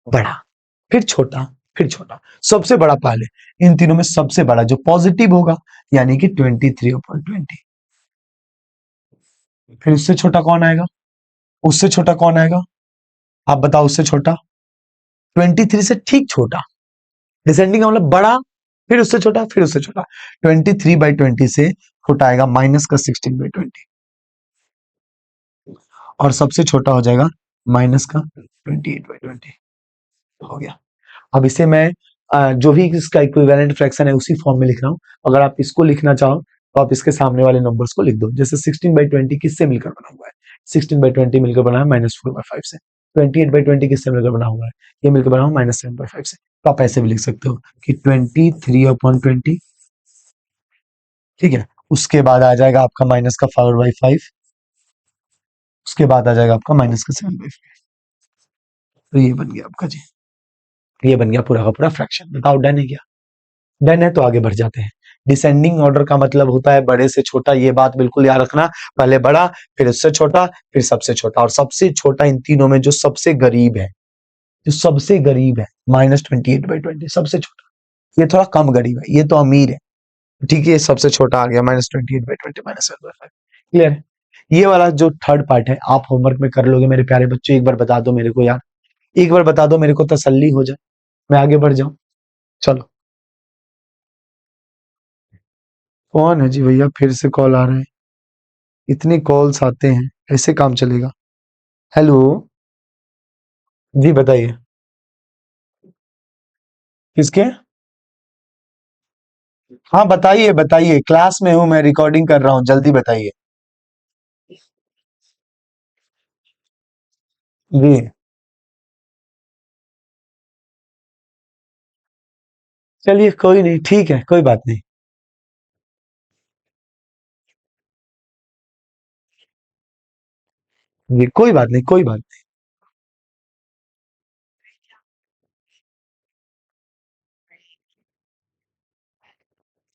बड़ा, फिर छोटा, फिर छोटा, सबसे बड़ा पहले। इन तीनों में सबसे बड़ा जो पॉजिटिव होगा, यानी कि 23/20। फिर उससे छोटा कौन आएगा? उससे छोटा कौन आएगा? आप बताओ, उससे छोटा 23 से ठीक छोटा, डिसेंडिंग का मतलब बड़ा, फिर उससे छोटा, फिर उससे छोटा। 23/20 से छोटा आएगा -16/20, और सबसे छोटा हो जाएगा -28/20। हो गया। अब इसे मैं जो भी इसका इक्विवेलेंट फ्रैक्शन है उसी फॉर्म में लिख रहा हूं। अगर आप इसको लिखना चाहो तो आप इसके सामने वाले नंबर्स को लिख दो। जैसे 16/20 किससे मिलकर बना हुआ है? 16/20 मिलकर बना है -4/5 से। 28/20 किससे मिलकर बना हुआ है? ये मिलकर बना हुआ -7/5 से। तो आप ऐसे भी लिख सकते हो कि 23/20, ठीक है। उसके बाद आ जाएगा आपका माइनस का 4/5, उसके बाद आ जाएगा आपका माइनस का 7/5। तो ये बन गया आपका जी, ये बन गया पूरा का पूरा फ्रैक्शन। बताओ डन है क्या? डन है, तो आगे बढ़ जाते हैं। डिसेंडिंग ऑर्डर का मतलब होता है बड़े से छोटा, ये बात बिल्कुल याद रखना। पहले बड़ा, फिर उससे छोटा, फिर सबसे छोटा, और सबसे छोटा इन तीनों में जो सबसे गरीब है, जो सबसे गरीब है -28/20, सबसे छोटा। ये थोड़ा कम गरीब है, ये तो अमीर है, ठीक है। ये सबसे छोटा आ गया -28/20 -7/5। क्लियर है? ये वाला जो थर्ड पार्ट है आप होमवर्क में कर लोगे मेरे प्यारे बच्चों। एक बार बता दो मेरे को यार, एक बार बता दो मेरे को, तसल्ली हो जाए, मैं आगे बढ़ जाऊं। चलो, कौन है जी भैया? फिर से कॉल आ रहे हैं, इतने कॉल्स आते हैं, ऐसे काम चलेगा? हेलो, जी बताइए। किसके? हाँ बताइए, बताइए, क्लास में हूँ मैं, रिकॉर्डिंग कर रहा हूँ, जल्दी बताइए। जी, चलिए कोई नहीं, ठीक है, कोई बात नहीं। जी कोई बात नहीं, कोई बात नहीं।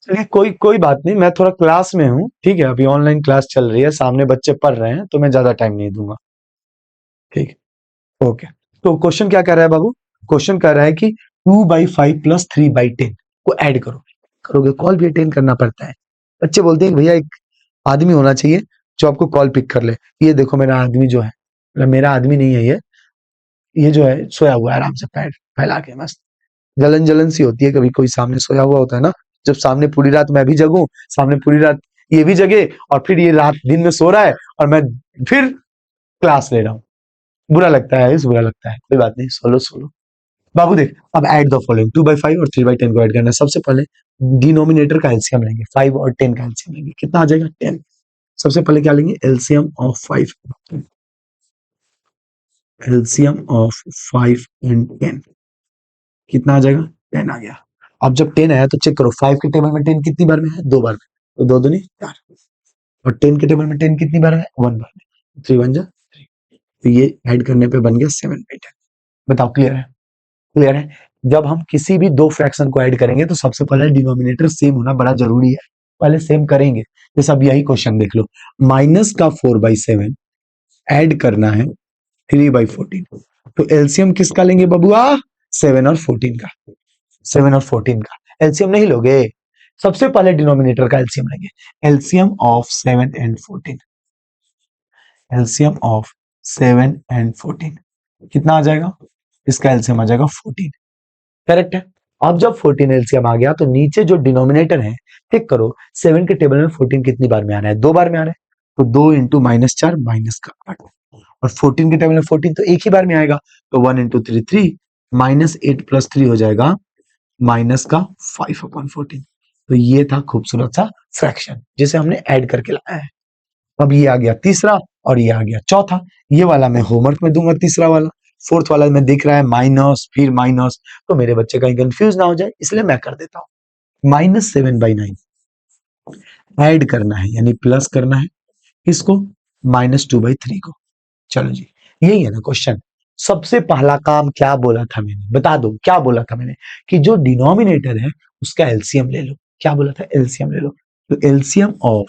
चलिए कोई कोई बात नहीं, मैं थोड़ा क्लास में हूँ, ठीक है, अभी ऑनलाइन क्लास चल रही है, सामने बच्चे पढ़ रहे हैं, तो मैं ज्यादा टाइम नहीं दूंगा। ठीक है, ओके। तो क्वेश्चन क्या कह रहा है बाबू? क्वेश्चन कह रहा है कि 2/5 प्लस 3/10 को ऐड करो। करोगे, कॉल भी अटेंड करना पड़ता है। बच्चे बोलते हैं कि भैया एक आदमी होना चाहिए जो आपको कॉल पिक कर ले। ये देखो मेरा आदमी जो है, मतलब मेरा आदमी नहीं है ये जो है सोया हुआ है आराम से पैर फैला के मस्त। जलन जलन सी होती है कभी कोई सामने सोया हुआ होता है ना, जब सामने पूरी रात मैं भी जगूं, सामने पूरी रात ये भी जगे, और फिर ये रात दिन में सो रहा है और मैं फिर क्लास ले रहा हूँ। बुरा लगता है, इस बुरा लगता है, कोई बात नहीं, सोलो सोलो। बाबू देख, अब ऐड द फॉलोइंग 2/5 और 3/10 को ऐड करना है। सबसे पहले डिनोमिनेटर का एलसीएम लेंगे, 5 और 10 का एलसीएम लेंगे, कितना आ जाएगा 10। सबसे पहले क्या लेंगे, LCM of 5, LCM of 5 and 10 कितना आ जाएगा, 10 आ गया। अब जब 10 आया तो चेक करो 5 के टेबल में 10 कितनी बार में है, 2 बार में, तो 2 दूनी 4, और 10 के टेबल में 10 कितनी बार है, 1 बार में, 3 1 जा 3, तो ये ऐड करने पे बन गया 7/10। बताओ क्लियर है, क्लियर है। जब हम किसी भी दो फ्रैक्शन को ऐड करेंगे तो सबसे पहले डिनोमिनेटर सेम होना बड़ा जरूरी है, पहले सेम करेंगे। जैसे अब यही क्वेश्चन देख लो, माइनस का 4/7 ऐड करना है 3/14, तो एलसीएम किसका लेंगे बबुआ, 7 और 14 का, 7 और 14 का एलसीएम नहीं लोगे, सबसे पहले डिनोमिनेटर का एलसीएम लेंगे। LCM of 7 and 14, LCM of 7 and 14 कितना आ जाएगा, इसका एलसीएम आ जाएगा 14, करेक्ट है। अब जब 14 एलसीएम आ गया तो नीचे जो डिनोमिनेटर है, चेक करो 7 के टेबल में 14 कितनी बार में आ रहा है, 2 बार में आ रहा है, तो 2 इंटू -4 माइनस का 8, और 14 के टेबल में 14 तो एक ही बार में आएगा, तो 1 इंटू 3 3, -8 + 3 हो जाएगा माइनस का 5/14। तो ये था खूबसूरत सा फ्रैक्शन जिसे हमने ऐड करके लाया है। अब ये आ गया तीसरा और ये आ गया चौथा, ये वाला मैं होमवर्क में दूंगा, तीसरा वाला। फोर्थ वाला में दिख रहा है माइनस फिर माइनस, तो मेरे बच्चे कहीं कंफ्यूज ना हो जाए इसलिए मैं कर देता हूँ। -7/9 ऐड करना है यानी प्लस करना है, इसको -2/3 को। चलो जी, यही है ना क्वेश्चन। सबसे पहला काम क्या बोला था मैंने, बता दो क्या बोला था मैंने, कि जो डिनोमिनेटर है उसका एलसीएम ले लो। क्या बोला था, एलसीएम ले लो। तो एलसीएम ऑफ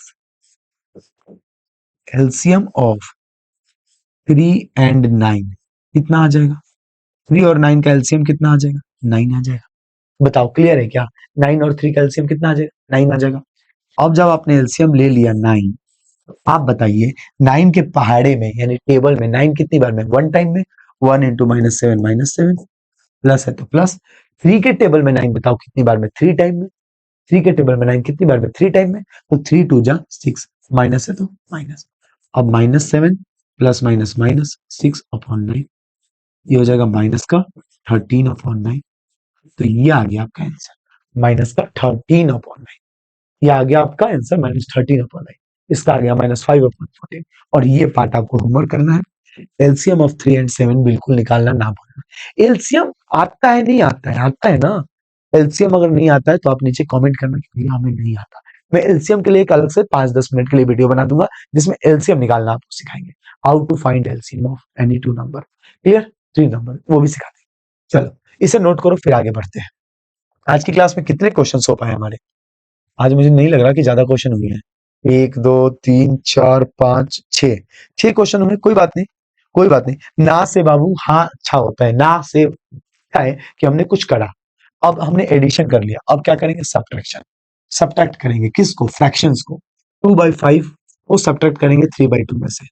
3 एंड 9 कितना आ जाएगा, 3 और 9 का एलसीएम कितना आ जाएगा, 9 आ जाएगा। बताओ क्लियर है क्या, 9 और 3 का एलसीएम कितना आ जाएगा, 9 आ जाएगा। अब जब आपने एलसीएम ले लिया 9, आप बताइए 9 के पहाड़े में यानी टेबल में 9 कितनी बार में, 1 टाइम में, 1 इंटू -7 -7, प्लस है तो प्लस। 3 के टेबल में 9 बताओ कितनी बार में, 3 टाइम में, 3 के टेबल में 9 कितनी बार में, 3 टाइम में, तो 3 2 जा 6, माइनस है तो माइनस। अब -7 प्लस माइनस माइनस 6/9, ये हो जाएगा माइनस का 13/9, तो ये आ गया आपका आंसर माइनस का 13/9। ये आ गया आपका आंसर -13/9, इसका आ गया -5/14। और ये पार्ट आपको होमवर्क करना है। एलसीएम ऑफ 3 एंड 7 बिल्कुल निकालना ना भूलना। एलसीएम आता है नहीं आता है, आता है ना। एलसीएम अगर नहीं आता है तो आप नीचे कमेंट करना कि भैया हमें नहीं आता। मैं एलसीएम के लिए एक अलग से 5-10 मिनट के लिए वीडियो बना दूंगा जिसमें एलसीएम निकालना आपको सिखाएंगे, how to find LCM of any two number, clear, 3 number वो भी सिखा देंगे। चलो इसे नोट करो फिर आगे बढ़ते हैं। आज की क्लास में कितने क्वेश्चन हो पाए हमारे, आज मुझे नहीं लग रहा कि ज्यादा क्वेश्चन हुए हैं। 1 2 3 4 5 6, 6 क्वेश्चन हुए, कोई बात नहीं, कोई बात नहीं। ना से बाबू हाँ अच्छा होता है, ना से क्या है कि हमने कुछ करा, अब हमने एडिशन कर लिया, अब क्या करेंगे, सब्ट्रैक्शन। सब्ट्रैक्ट करेंगे किसको, फ्रैक्शंस को। 2/5 को सब्ट्रैक्ट करेंगे 3/2 में से।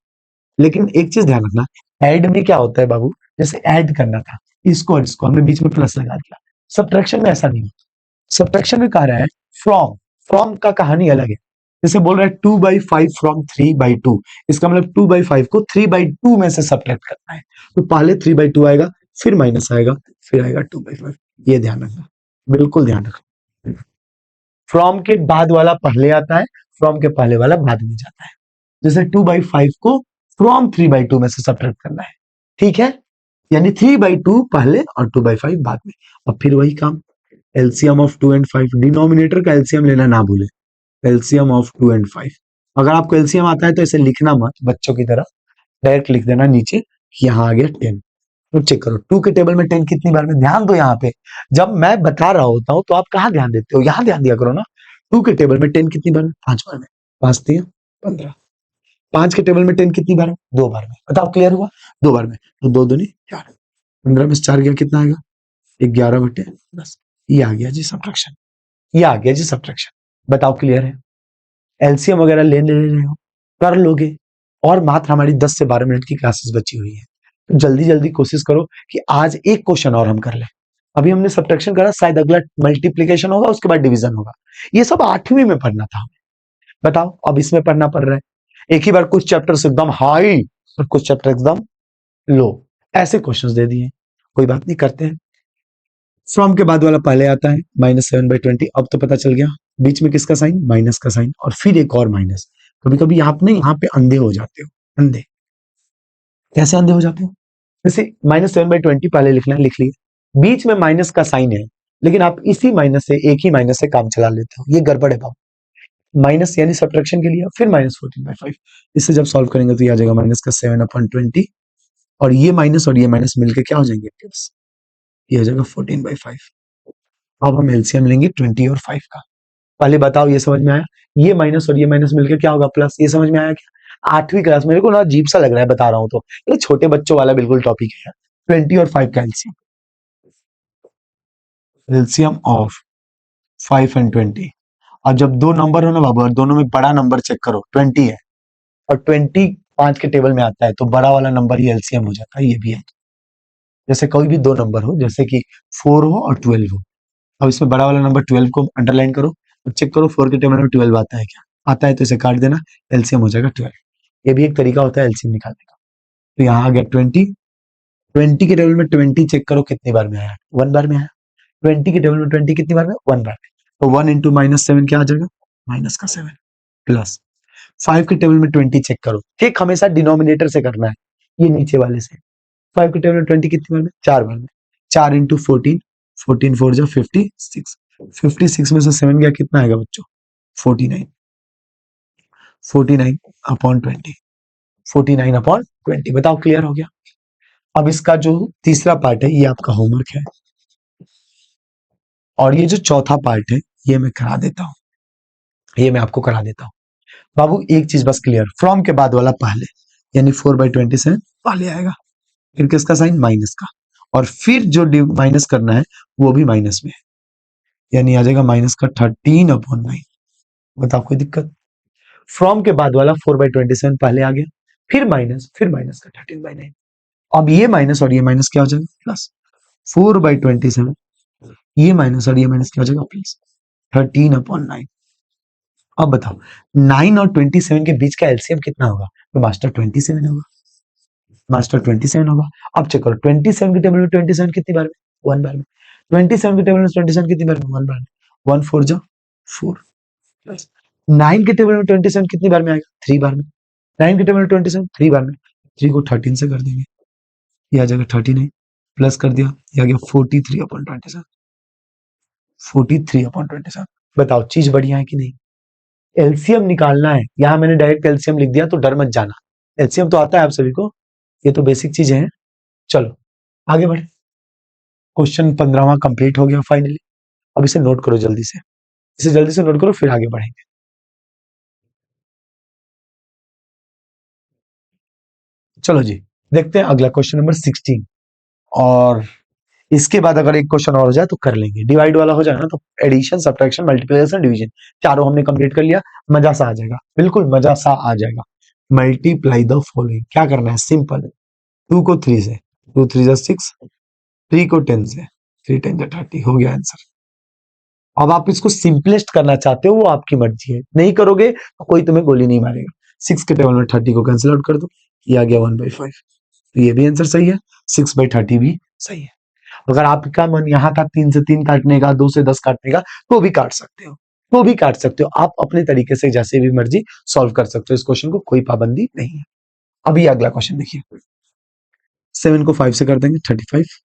लेकिन एक चीज ध्यान रखना, ऐड में क्या होता है बाबू, जैसे ऐड करना था इसको और इसको, हमने बीच में प्लस लगा दिया। सब्ट्रैक्शन में ऐसा नहीं होता। सब्ट्रैक्शन में कह रहा है फ्रॉम, फ्रॉम का कहानी अलग है। जैसे बोल रहा है 2/5 फ्रॉम 3/2, इसका मतलब 2/5 को 3/2 में से सब्ट्रैक्ट करना है, तो पहले 3/2 आएगा, फिर माइनस आएगा, फिर आएगा 2/5। ये ध्यान रखना, बिल्कुल ध्यान रखना। फ्रॉम के बाद वाला पहले आता है, फ्रॉम के पहले वाला बाद में जाता है। जैसे 2/5 को फ्रॉम 3/2 में से सब्ट्रैक्ट करना है, ठीक है, यानी 3/2 पहले और 2/5 बाद में। और फिर वही काम, एलसीएम ऑफ 2 एंड 5, डिनोमिनेटर का एलसीएम लेना ना भूले, एलसीएम ऑफ 2 एंड 5। अगर आपको एलसीएम आता है तो इसे लिखना मत बच्चों की तरह, डायरेक्ट लिख देना नीचे कि यहाँ आ गया 10। तो चेक करो 2 के टेबल में 10 कितनी बार में, ध्यान दो यहाँ पे, जब मैं बता रहा होता हूँ तो आप कहाँ ध्यान देते हो, यहाँ ध्यान दिया करो ना। 2 के टेबल में 10 कितनी बार में, 5 बार में, 5 3 15। 5 के टेबल में 10 कितनी बार में, 2 बार में। बताओ क्लियर हुआ, 2 बार में, तो 2 दूनी 4, 15 में से 4 गया कितना आएगा, 11/10। ये आ गया जी सब्ट्रैक्शन, ये आ गया जी सब्ट्रैक्शन। बताओ क्लियर है, एलसीएम वगैरह ले ले रहे हो कर लोगे। और मात्र हमारी 10 से 12 मिनट की क्लासेस बची हुई है, तो जल्दी जल्दी कोशिश करो कि आज एक क्वेश्चन और हम कर लें। अभी हमने सब्ट्रैक्शन करा, शायद अगला मल्टीप्लीकेशन होगा, उसके बाद डिवीजन होगा। ये सब 8वीं में पढ़ना था। बताओ, अब इसमें पढ़ना पड़ रहा है। एक ही बार कुछ चैप्टर्स एकदम हाई और कुछ चैप्टर एकदम लो, ऐसे क्वेश्चंस दे दिए। कोई बात नहीं, करते हैं। फ्रॉम के बाद वाला पहले आता है -7/20। अब तो पता चल गया बीच में किसका साइन, माइनस का साइन, और फिर एक और माइनस। कभी कभी आप नहीं यहाँ पे अंधे हो जाते हो। अंधे कैसे अंधे हो जाते हो? जैसे -7/20 पहले लिखना है, लिख लिए, बीच में माइनस का साइन है, लेकिन आप इसी माइनस से, एक ही माइनस से काम चला लेते हो। ये गड़बड़ है बाबू। माइनस यानी सब्ट्रैक्शन के लिए, फिर -14/5। इससे जब सॉल्व करेंगे तो ये आ जाएगा -7/20, और ये माइनस मिलकर क्या हो जाएंगे प्लस, ये हो जाएगा 14/5। अब हम एलसीएम लेंगे 20 और 5 का। पहले बताओ, ये समझ में आया? ये माइनस और ये माइनस मिलकर क्या होगा प्लस, ये समझ में आया क्या? 8वीं क्लास, मेरे को ना अजीब सा लग रहा है बता रहा हूं तो, ये छोटे बच्चों वाला बिल्कुल टॉपिक है। 20 और 5 का एलसीएम, एलसीएम ऑफ 5 एंड 20। और जब दो नंबर हो ना बाबू, और दोनों में बड़ा नंबर चेक करो, 20 है, और 20 5 के टेबल में आता है, तो बड़ा वाला नंबर ही एलसीएम हो जाता है। ये भी है, जैसे कोई भी दो नंबर हो, जैसे कि 4 हो और 12 हो। अब इसमें बड़ा वाला नंबर 12 को अंडरलाइन करो और चेक करो 4 के टेबल में 12 आता है क्या? आता है तो इसे काट देना, एलसीएम हो जाएगा 12। ये भी एक तरीका होता है एलसीएम निकालने का। तो यहाँ आ गया 20। 20 के टेबल में 20 चेक करो कितनी बार में आया, 1 बार में आया। 20 के टेबल में 20 कितनी बार में, 1 बार में। तो 1 इंटू -7 क्या आ जाएगा, माइनस का 7, प्लस 5 के टेबल में 20 चेक करो। ठीक, हमेशा डिनोमिनेटर से करना है, ये नीचे वाले से। 5 के टेबल में 20 कितनी बार में, 4 बार में। 4 इंटू 14, 14 4 जो 56। 56 में से 7 गया, कितना आएगा बच्चों, 49। 49 अपॉन 20, 49 अपॉन 20। बताओ, क्लियर हो गया? अब इसका जो तीसरा पार्ट है, ये आपका होमवर्क है, और ये जो चौथा पार्ट है, ये मैं करा देता हूं, ये मैं आपको करा देता हूं। बाबू एक चीज बस क्लियर, फ्रॉम के बाद वाला पहले, यानी 4/27 पहले आएगा, फिर किसका साइन, माइनस का, और फिर जो माइनस करना है वो भी माइनस में है, यानी आ जाएगा माइनस का 13/9। बताओ, कोई दिक्कत? फ्रॉम के बाद वाला 4/27 पहले आ गया, फिर माइनस का 13/9। अब ये माइनस और ये माइनस क्या हो जाएगा, प्लस 4/27। ये माइनस और ये माइनस क्या हो जाएगा, प्लस 13/9। अब बताओ, 9 और 27 के बीच का एलसीएम कितना होगा? तो मास्टर 27 होगा, मास्टर 27 होगा। अब चेक करो, 27 के टेबल में 27 कितनी बार में, 1 बार में। 27 के टेबल में 27 कितनी बार में, 1 बार में। 1 4 जा 4, प्लस 9 के टेबल में 27 कितनी बार में आएगा, 3 बार में। 9 के टेबल में 27 3 बार में, 3 को 13 से कर देंगे, ये आ जाएगा 39, प्लस कर दिया, ये आ गया 43/27। 43/27। बताओ, चीज बढ़िया है कि नहीं? एलसीएम निकालना है, यहां मैंने डायरेक्ट एलसीएम लिख दिया, तो डर मत जाना, एलसीएम तो आता है आप सभी को, ये तो बेसिक चीजें हैं। चलो आगे बढ़े। क्वेश्चन 15वां कंप्लीट हो गया फाइनली। अब इसे नोट करो जल्दी से, इसे जल्दी से नोट करो, फिर आगे बढ़ेंगे। चलो जी, देखते हैं अगला क्वेश्चन नंबर 16। और इसके बाद अगर एक क्वेश्चन और हो जाए तो कर लेंगे, डिवाइड वाला हो जाए ना, तो एडिशन, सब्ट्रैक्शन, मल्टीप्लिकेशन, डिवीजन, चारों हमने कंप्लीट कर लिया, मजा सा आ जाएगा, बिल्कुल मजा सा आ जाएगा। मल्टीप्लाई द फॉलोइंग, क्या करना है, सिंपल, 2 को 3 से, 2 3 जा 6, 3 को 10 से, 3 10 जा 30, हो गया आंसर। अब आप इसको सिंपलेस्ट करना चाहते हो, वो आपकी मर्जी है, नहीं करोगे तो कोई तुम्हें गोली नहीं मारेगा। 6 के टेबल में 30 को कैंसिल आउट कर दो, ये आ गया 1/5, तो ये भी आंसर सही है, 6/30 भी सही है। अगर आपका मन यहाँ था 3 से 3 काटने का, 2 से 10 काटने का, तो भी काट सकते हो, तो भी काट सकते हो, आप अपने तरीके से जैसे भी मर्जी सॉल्व कर सकते हो, इस क्वेश्चन को कोई पाबंदी नहीं है। अभी अगला क्वेश्चन देखिए, 7 को 5 से कर देंगे 35,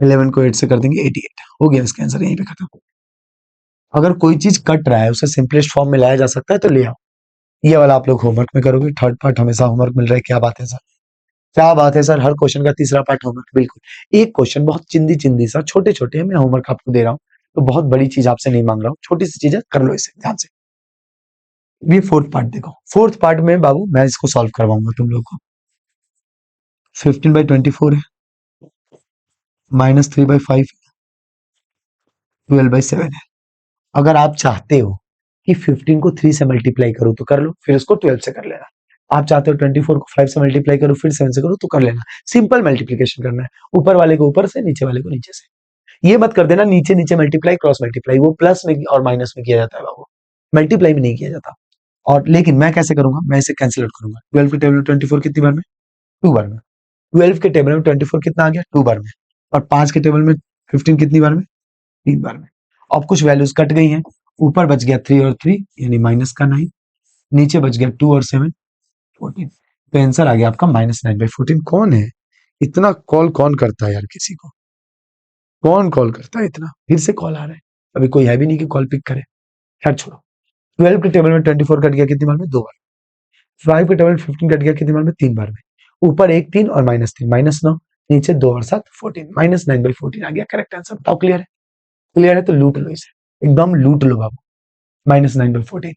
11 को 8 से कर देंगे 88, हो गया इसका आंसर, यहीं पे खत्म। अगर कोई चीज कट रहा है, उसे सिंपलेस्ट फॉर्म में लाया जा सकता है, तो ले आओ। ये वाला आप लोग होमवर्क में करोगे, थर्ड पार्ट हमेशा होमवर्क मिल रहा है, क्या बात है सर, क्या बात है सर, हर क्वेश्चन का तीसरा पार्ट होमवर्क, बिल्कुल। एक क्वेश्चन बहुत चिंदी चिंदी सा, छोटे छोटे मैं होमवर्क आपको दे रहा हूँ, तो बहुत बड़ी चीज आपसे नहीं मांग रहा हूँ, छोटी सी चीज है, कर लो इसे ध्यान से। ये फोर्थ पार्ट देखो, फोर्थ पार्ट में बाबू मैं इसको सॉल्व करवाऊंगा तुम लोग को। 15/24 है, -3/5 है, 12/7 है। अगर आप चाहते हो कि 15 को 3 से मल्टीप्लाई करो तो कर लो, फिर उसको 12 से कर लेना। आप चाहते हो 24 को 5 से मल्टीप्लाई करो फिर 7 से करो तो कर लेना। सिंपल मल्टीप्लीकेशन करना है, ऊपर वाले को ऊपर से, नीचे वाले को नीचे से। ये मत कर देना नीचे नीचे मल्टीप्लाई क्रॉस मल्टीप्लाई, वो प्लस में और माइनस में किया जाता है बाबू, मल्टीप्लाई में नहीं किया जाता। और लेकिन मैं कैसे करूंगा, मैं इसे कैंसिल आउट करूंगा। 12 के टेबल में 24 कितनी बार में, 2 बार में। 12 के टेबल में 24 कितना आ गया, 2 बार में। और 5 के टेबल में 15 कितनी बार में, 3 बार में। अब कुछ वैल्यूज कट गई हैं, ऊपर बच गया 3 और 3 यानी माइनस का 9, नीचे बच गया 2 और 7 14। तो आंसर आ गया आपका -9/14। कौन है इतना कॉल, कौन करता है यार किसी को, कौन कॉल करता है इतना, फिर से कॉल आ रहा है, अभी कोई है भी नहीं कि कॉल पिक करे। खैर छोड़ो। 12 के टेबल में 24 कट गया कितनी बार में, 2 बार। 5 के टेबल में 15 कट गया कितनी बार में, 3 बार में। ऊपर 1 3 और -3 -9, नीचे 2 और 7 14, -9/14 आ गया करेक्ट आंसर। बताओ क्लियर है, क्लियर है तो लूट लो इसे, एकदम लूट लो बाबू, -9/14।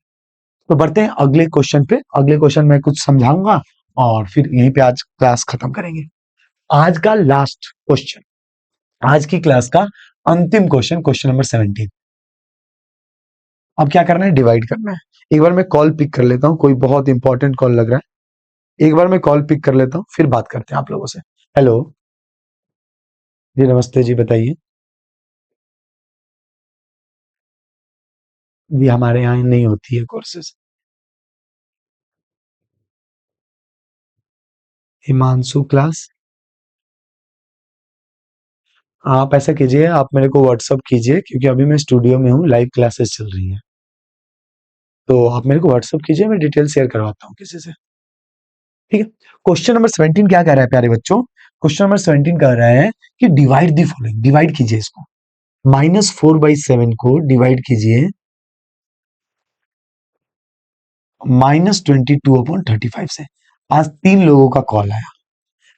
तो बढ़ते हैं अगले क्वेश्चन पे। अगले क्वेश्चन में कुछ समझाऊंगा और फिर यहीं पे आज क्लास खत्म करेंगे। आज का लास्ट क्वेश्चन, आज की क्लास का अंतिम क्वेश्चन, क्वेश्चन नंबर 17। अब क्या करना है, डिवाइड करना है। एक बार मैं कॉल पिक कर लेता हूं, कोई बहुत इंपॉर्टेंट कॉल लग रहा है, एक बार मैं कॉल पिक कर लेता हूं फिर बात करते हैं आप लोगों से। हेलो जी, नमस्ते जी, बताइए। जी हमारे यहाँ नहीं होती है कोर्सेज। हिमांशु क्लास, आप ऐसा कीजिए, आप मेरे को व्हाट्सअप कीजिए क्योंकि अभी मैं स्टूडियो में हूँ, लाइव क्लासेस चल रही हैं। तो आप मेरे को व्हाट्सअप कीजिए, मैं डिटेल शेयर करवाता हूँ किसी से, ठीक है। क्वेश्चन नंबर 17 क्या कह रहा है प्यारे बच्चों, क्वेश्चन नंबर 17 कह रहा है कि डिवाइड दी फॉलोइंग, डिवाइड कीजिए इसको। -4/7 को डिवाइड कीजिए -22/35 से। आज 3 लोगों का कॉल आया,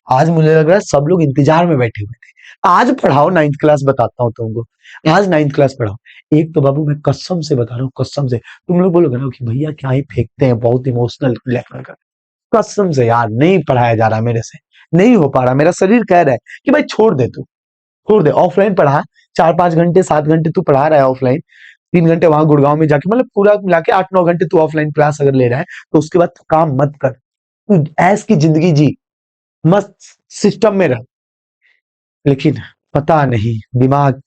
आज मुझे लग रहा है सब लोग इंतजार में बैठे हुए थे। आज पढ़ाओ 9th क्लास, बताता हूँ तुमको, आज 9th क्लास पढ़ाओ। एक तो बाबू मैं कसम से बता रहा हूँ, कसम से। तुम लोग बोलोगे ना कि भैया क्या ही फेंकते हैं, बहुत इमोशनल लेक्चर कर। कसम से यार नहीं पढ़ाया जा रहा मेरे से, नहीं हो पा रहा, मेरा शरीर कह रहा है कि भाई छोड़ दे, तू छोड़ दे। ऑफलाइन पढ़ा, 4-5 घंटे 7 घंटे तू पढ़ा रहा है ऑफलाइन, 3 घंटे वहां गुड़गांव में जाके, मतलब पूरा मिला के 8-9 घंटे तू ऑफलाइन क्लास अगर ले रहा है, तो उसके बाद तू काम मत कर, तू ऐस की जिंदगी जी, मस्त सिस्टम में रह। लेकिन पता नहीं दिमाग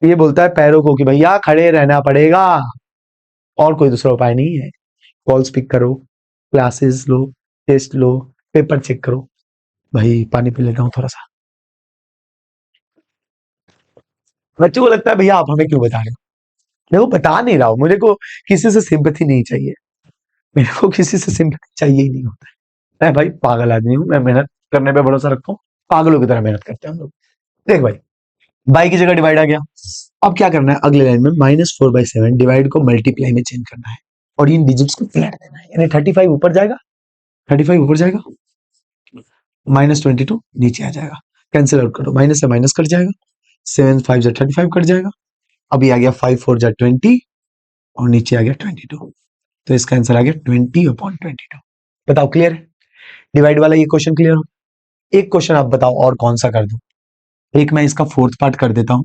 ये बोलता है पैरों को कि भैया खड़े रहना पड़ेगा, और कोई दूसरा उपाय नहीं है। कॉल्स पिक करो, क्लासेस लो, टेस्ट लो, पेपर चेक करो। भाई पानी पी लेता हूँ थोड़ा सा। बच्चों को लगता है भैया आप हमें क्यों बता रहे हो, मैं वो बता नहीं रहा हूँ, मुझे को किसी से सिंपैथी नहीं चाहिए, मेरे को किसी से सिंपैथी चाहिए ही नहीं होता है। मैं भाई पागल आदमी हूँ, मैं मेहनत करने पे भरोसा रखता हूँ, पागलों की तरह मेहनत करते हैं हम लोग। देख भाई, बाई की जगह डिवाइड आ गया। अब क्या करना है, अगले लाइन में -4/7 डिवाइड को मल्टीप्लाई में चेंज करना है और इन डिजिट्स को फ्लैट देना है, यानी 35 ऊपर जाएगा, 35 ऊपर जाएगा, -22 नीचे आ जाएगा। कैंसिल आउट करो, माइनस से माइनस कट जाएगा, 7 5 जा 35 कट जाएगा। अभी आ गया 5 4 जा 20 और नीचे आ गया 22, तो इसका आंसर आ गया 20/22। बताओ क्लियर है, डिवाइड वाला ये क्वेश्चन क्लियर हो। एक क्वेश्चन आप बताओ और कौन सा कर दूं, एक मैं इसका फोर्थ पार्ट कर देता हूँ।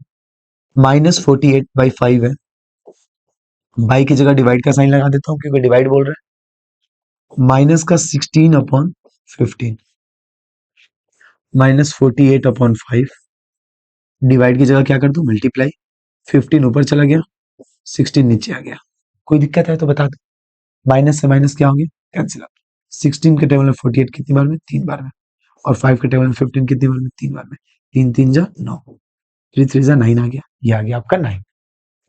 -48/5 है, बाई की जगह डिवाइड का साइन लगा देता हूँ क्योंकि डिवाइड बोल रहा है। माइनस का 16/15, -48/5, डिवाइड की जगह क्या कर दूं, मल्टीप्लाई। 15 ऊपर चला गया, 16 नीचे आ गया। कोई दिक्कत है तो बता दो। माइनस से माइनस क्या हो गया, कैंसिल आउट। 16 के टेबल में 48 कितनी बार में, 3 बार में। और 5 के टेबल में 15 कितनी बार में, 3 बार में। 3 3 जा 9, 3 3 जा 9 आ गया, ये आ गया आपका 9।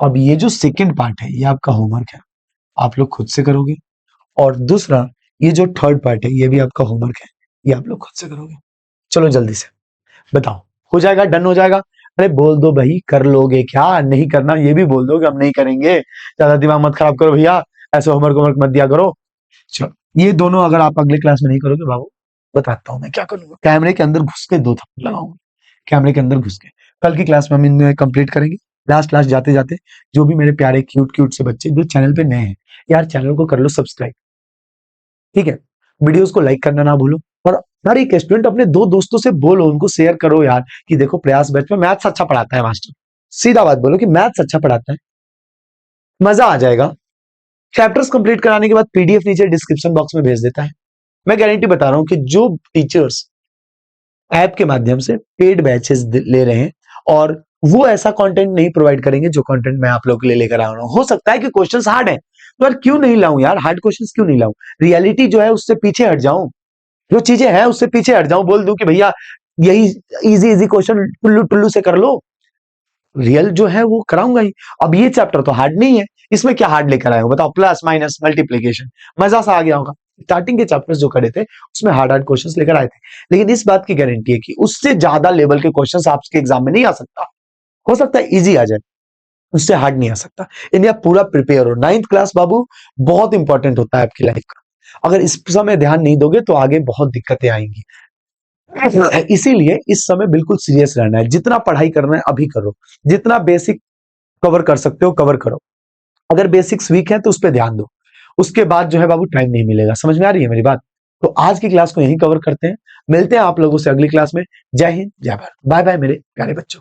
अब ये जो सेकेंड पार्ट है ये आपका होमवर्क है, आप लोग खुद से करोगे। और दूसरा ये जो थर्ड पार्ट है ये भी आपका होमवर्क है, ये आप लोग खुद से करोगे। चलो जल्दी से बताओ, हो जाएगा, डन हो जाएगा। अरे बोल दो भाई, कर लोगे क्या, नहीं करना ये भी बोल दो कि हम नहीं करेंगे, ज्यादा दिमाग मत खराब करो भैया, ऐसे होमवर्क होमवर्क मत दिया करो। चलो ये दोनों अगर आप अगले क्लास में नहीं करोगे बाबू, बताता हूँ मैं क्या करूंगा, कैमरे के अंदर घुस के 2 थप्पड़ लगाऊंगा, कैमरे के अंदर घुस के। कल की क्लास में हम इनमें कंप्लीट करेंगे। लास्ट लास्ट जाते जाते, जो भी मेरे प्यारे क्यूट क्यूट से बच्चे जो चैनल पे नए हैं, यार चैनल को कर लो सब्सक्राइब, ठीक है। वीडियोस को लाइक करना ना भूलो, और हर एक स्टूडेंट अपने 2 दोस्तों से बोलो, उनको शेयर करो यार कि देखो प्रयास बैच में मैथ्स अच्छा पढ़ाता है मास्टर, सीधा बात बोलो कि मैथ्स अच्छा पढ़ाता है। मजा आ जाएगा। चैप्टर्स कंप्लीट कराने के बाद पीडीएफ नीचे डिस्क्रिप्शन बॉक्स में भेज देता है। मैं गारंटी बता रहा हूं कि जो टीचर्स ऐप के माध्यम से पेड बैचेस ले रहे हैं और वो ऐसा कंटेंट नहीं प्रोवाइड करेंगे जो कंटेंट मैं आप लोगों के लिए लेकर आ रहा हूं। हो सकता है कि क्वेश्चंस हार्ड है, तो यार क्यों नहीं लाऊं यार, हार्ड क्वेश्चंस क्यों नहीं लाऊं, रियलिटी जो है उससे पीछे हट जाऊं, जो चीजें हैं उससे पीछे हट जाऊं, बोल दूं कि भैया यही easy easy question Tullu Tullu से कर लो, रियल जो है वो कराऊंगा ही। अब ये चैप्टर तो हार्ड नहीं है, इसमें क्या हार्ड लेकर आए हो बताओ, प्लस माइनस मल्टीप्लीकेशन, मजा सा आ गया होगा। स्टार्टिंग के चैप्टर्स जो करे थे उसमें हार्ड हार्ड क्वेश्चंस लेकर आए थे, लेकिन इस बात की गारंटी है कि उससे ज्यादा लेवल के क्वेश्चंस आपके एग्जाम में नहीं आ सकता। हो सकता है इजी आ जाए, उससे हार्ड नहीं आ सकता। इंडिया पूरा प्रिपेयर हो, 9th क्लास बाबू बहुत इंपॉर्टेंट होता है आपकी लाइफ का। अगर इस समय ध्यान नहीं दोगे तो आगे बहुत दिक्कतें आएंगी। इसीलिए इस समय बिल्कुल सीरियस रहना है, जितना पढ़ाई करना है अभी करो, जितना बेसिक कवर कर सकते हो कवर करो। अगर बेसिक्स वीक है तो उस पर ध्यान दो, उसके बाद जो है बाबू टाइम नहीं मिलेगा। समझ में आ रही है मेरी बात? तो आज की क्लास को यहीं कवर करते हैं, मिलते हैं आप लोगों से अगली क्लास में। जय हिंद, जय भारत, बाय बाय मेरे प्यारे बच्चों।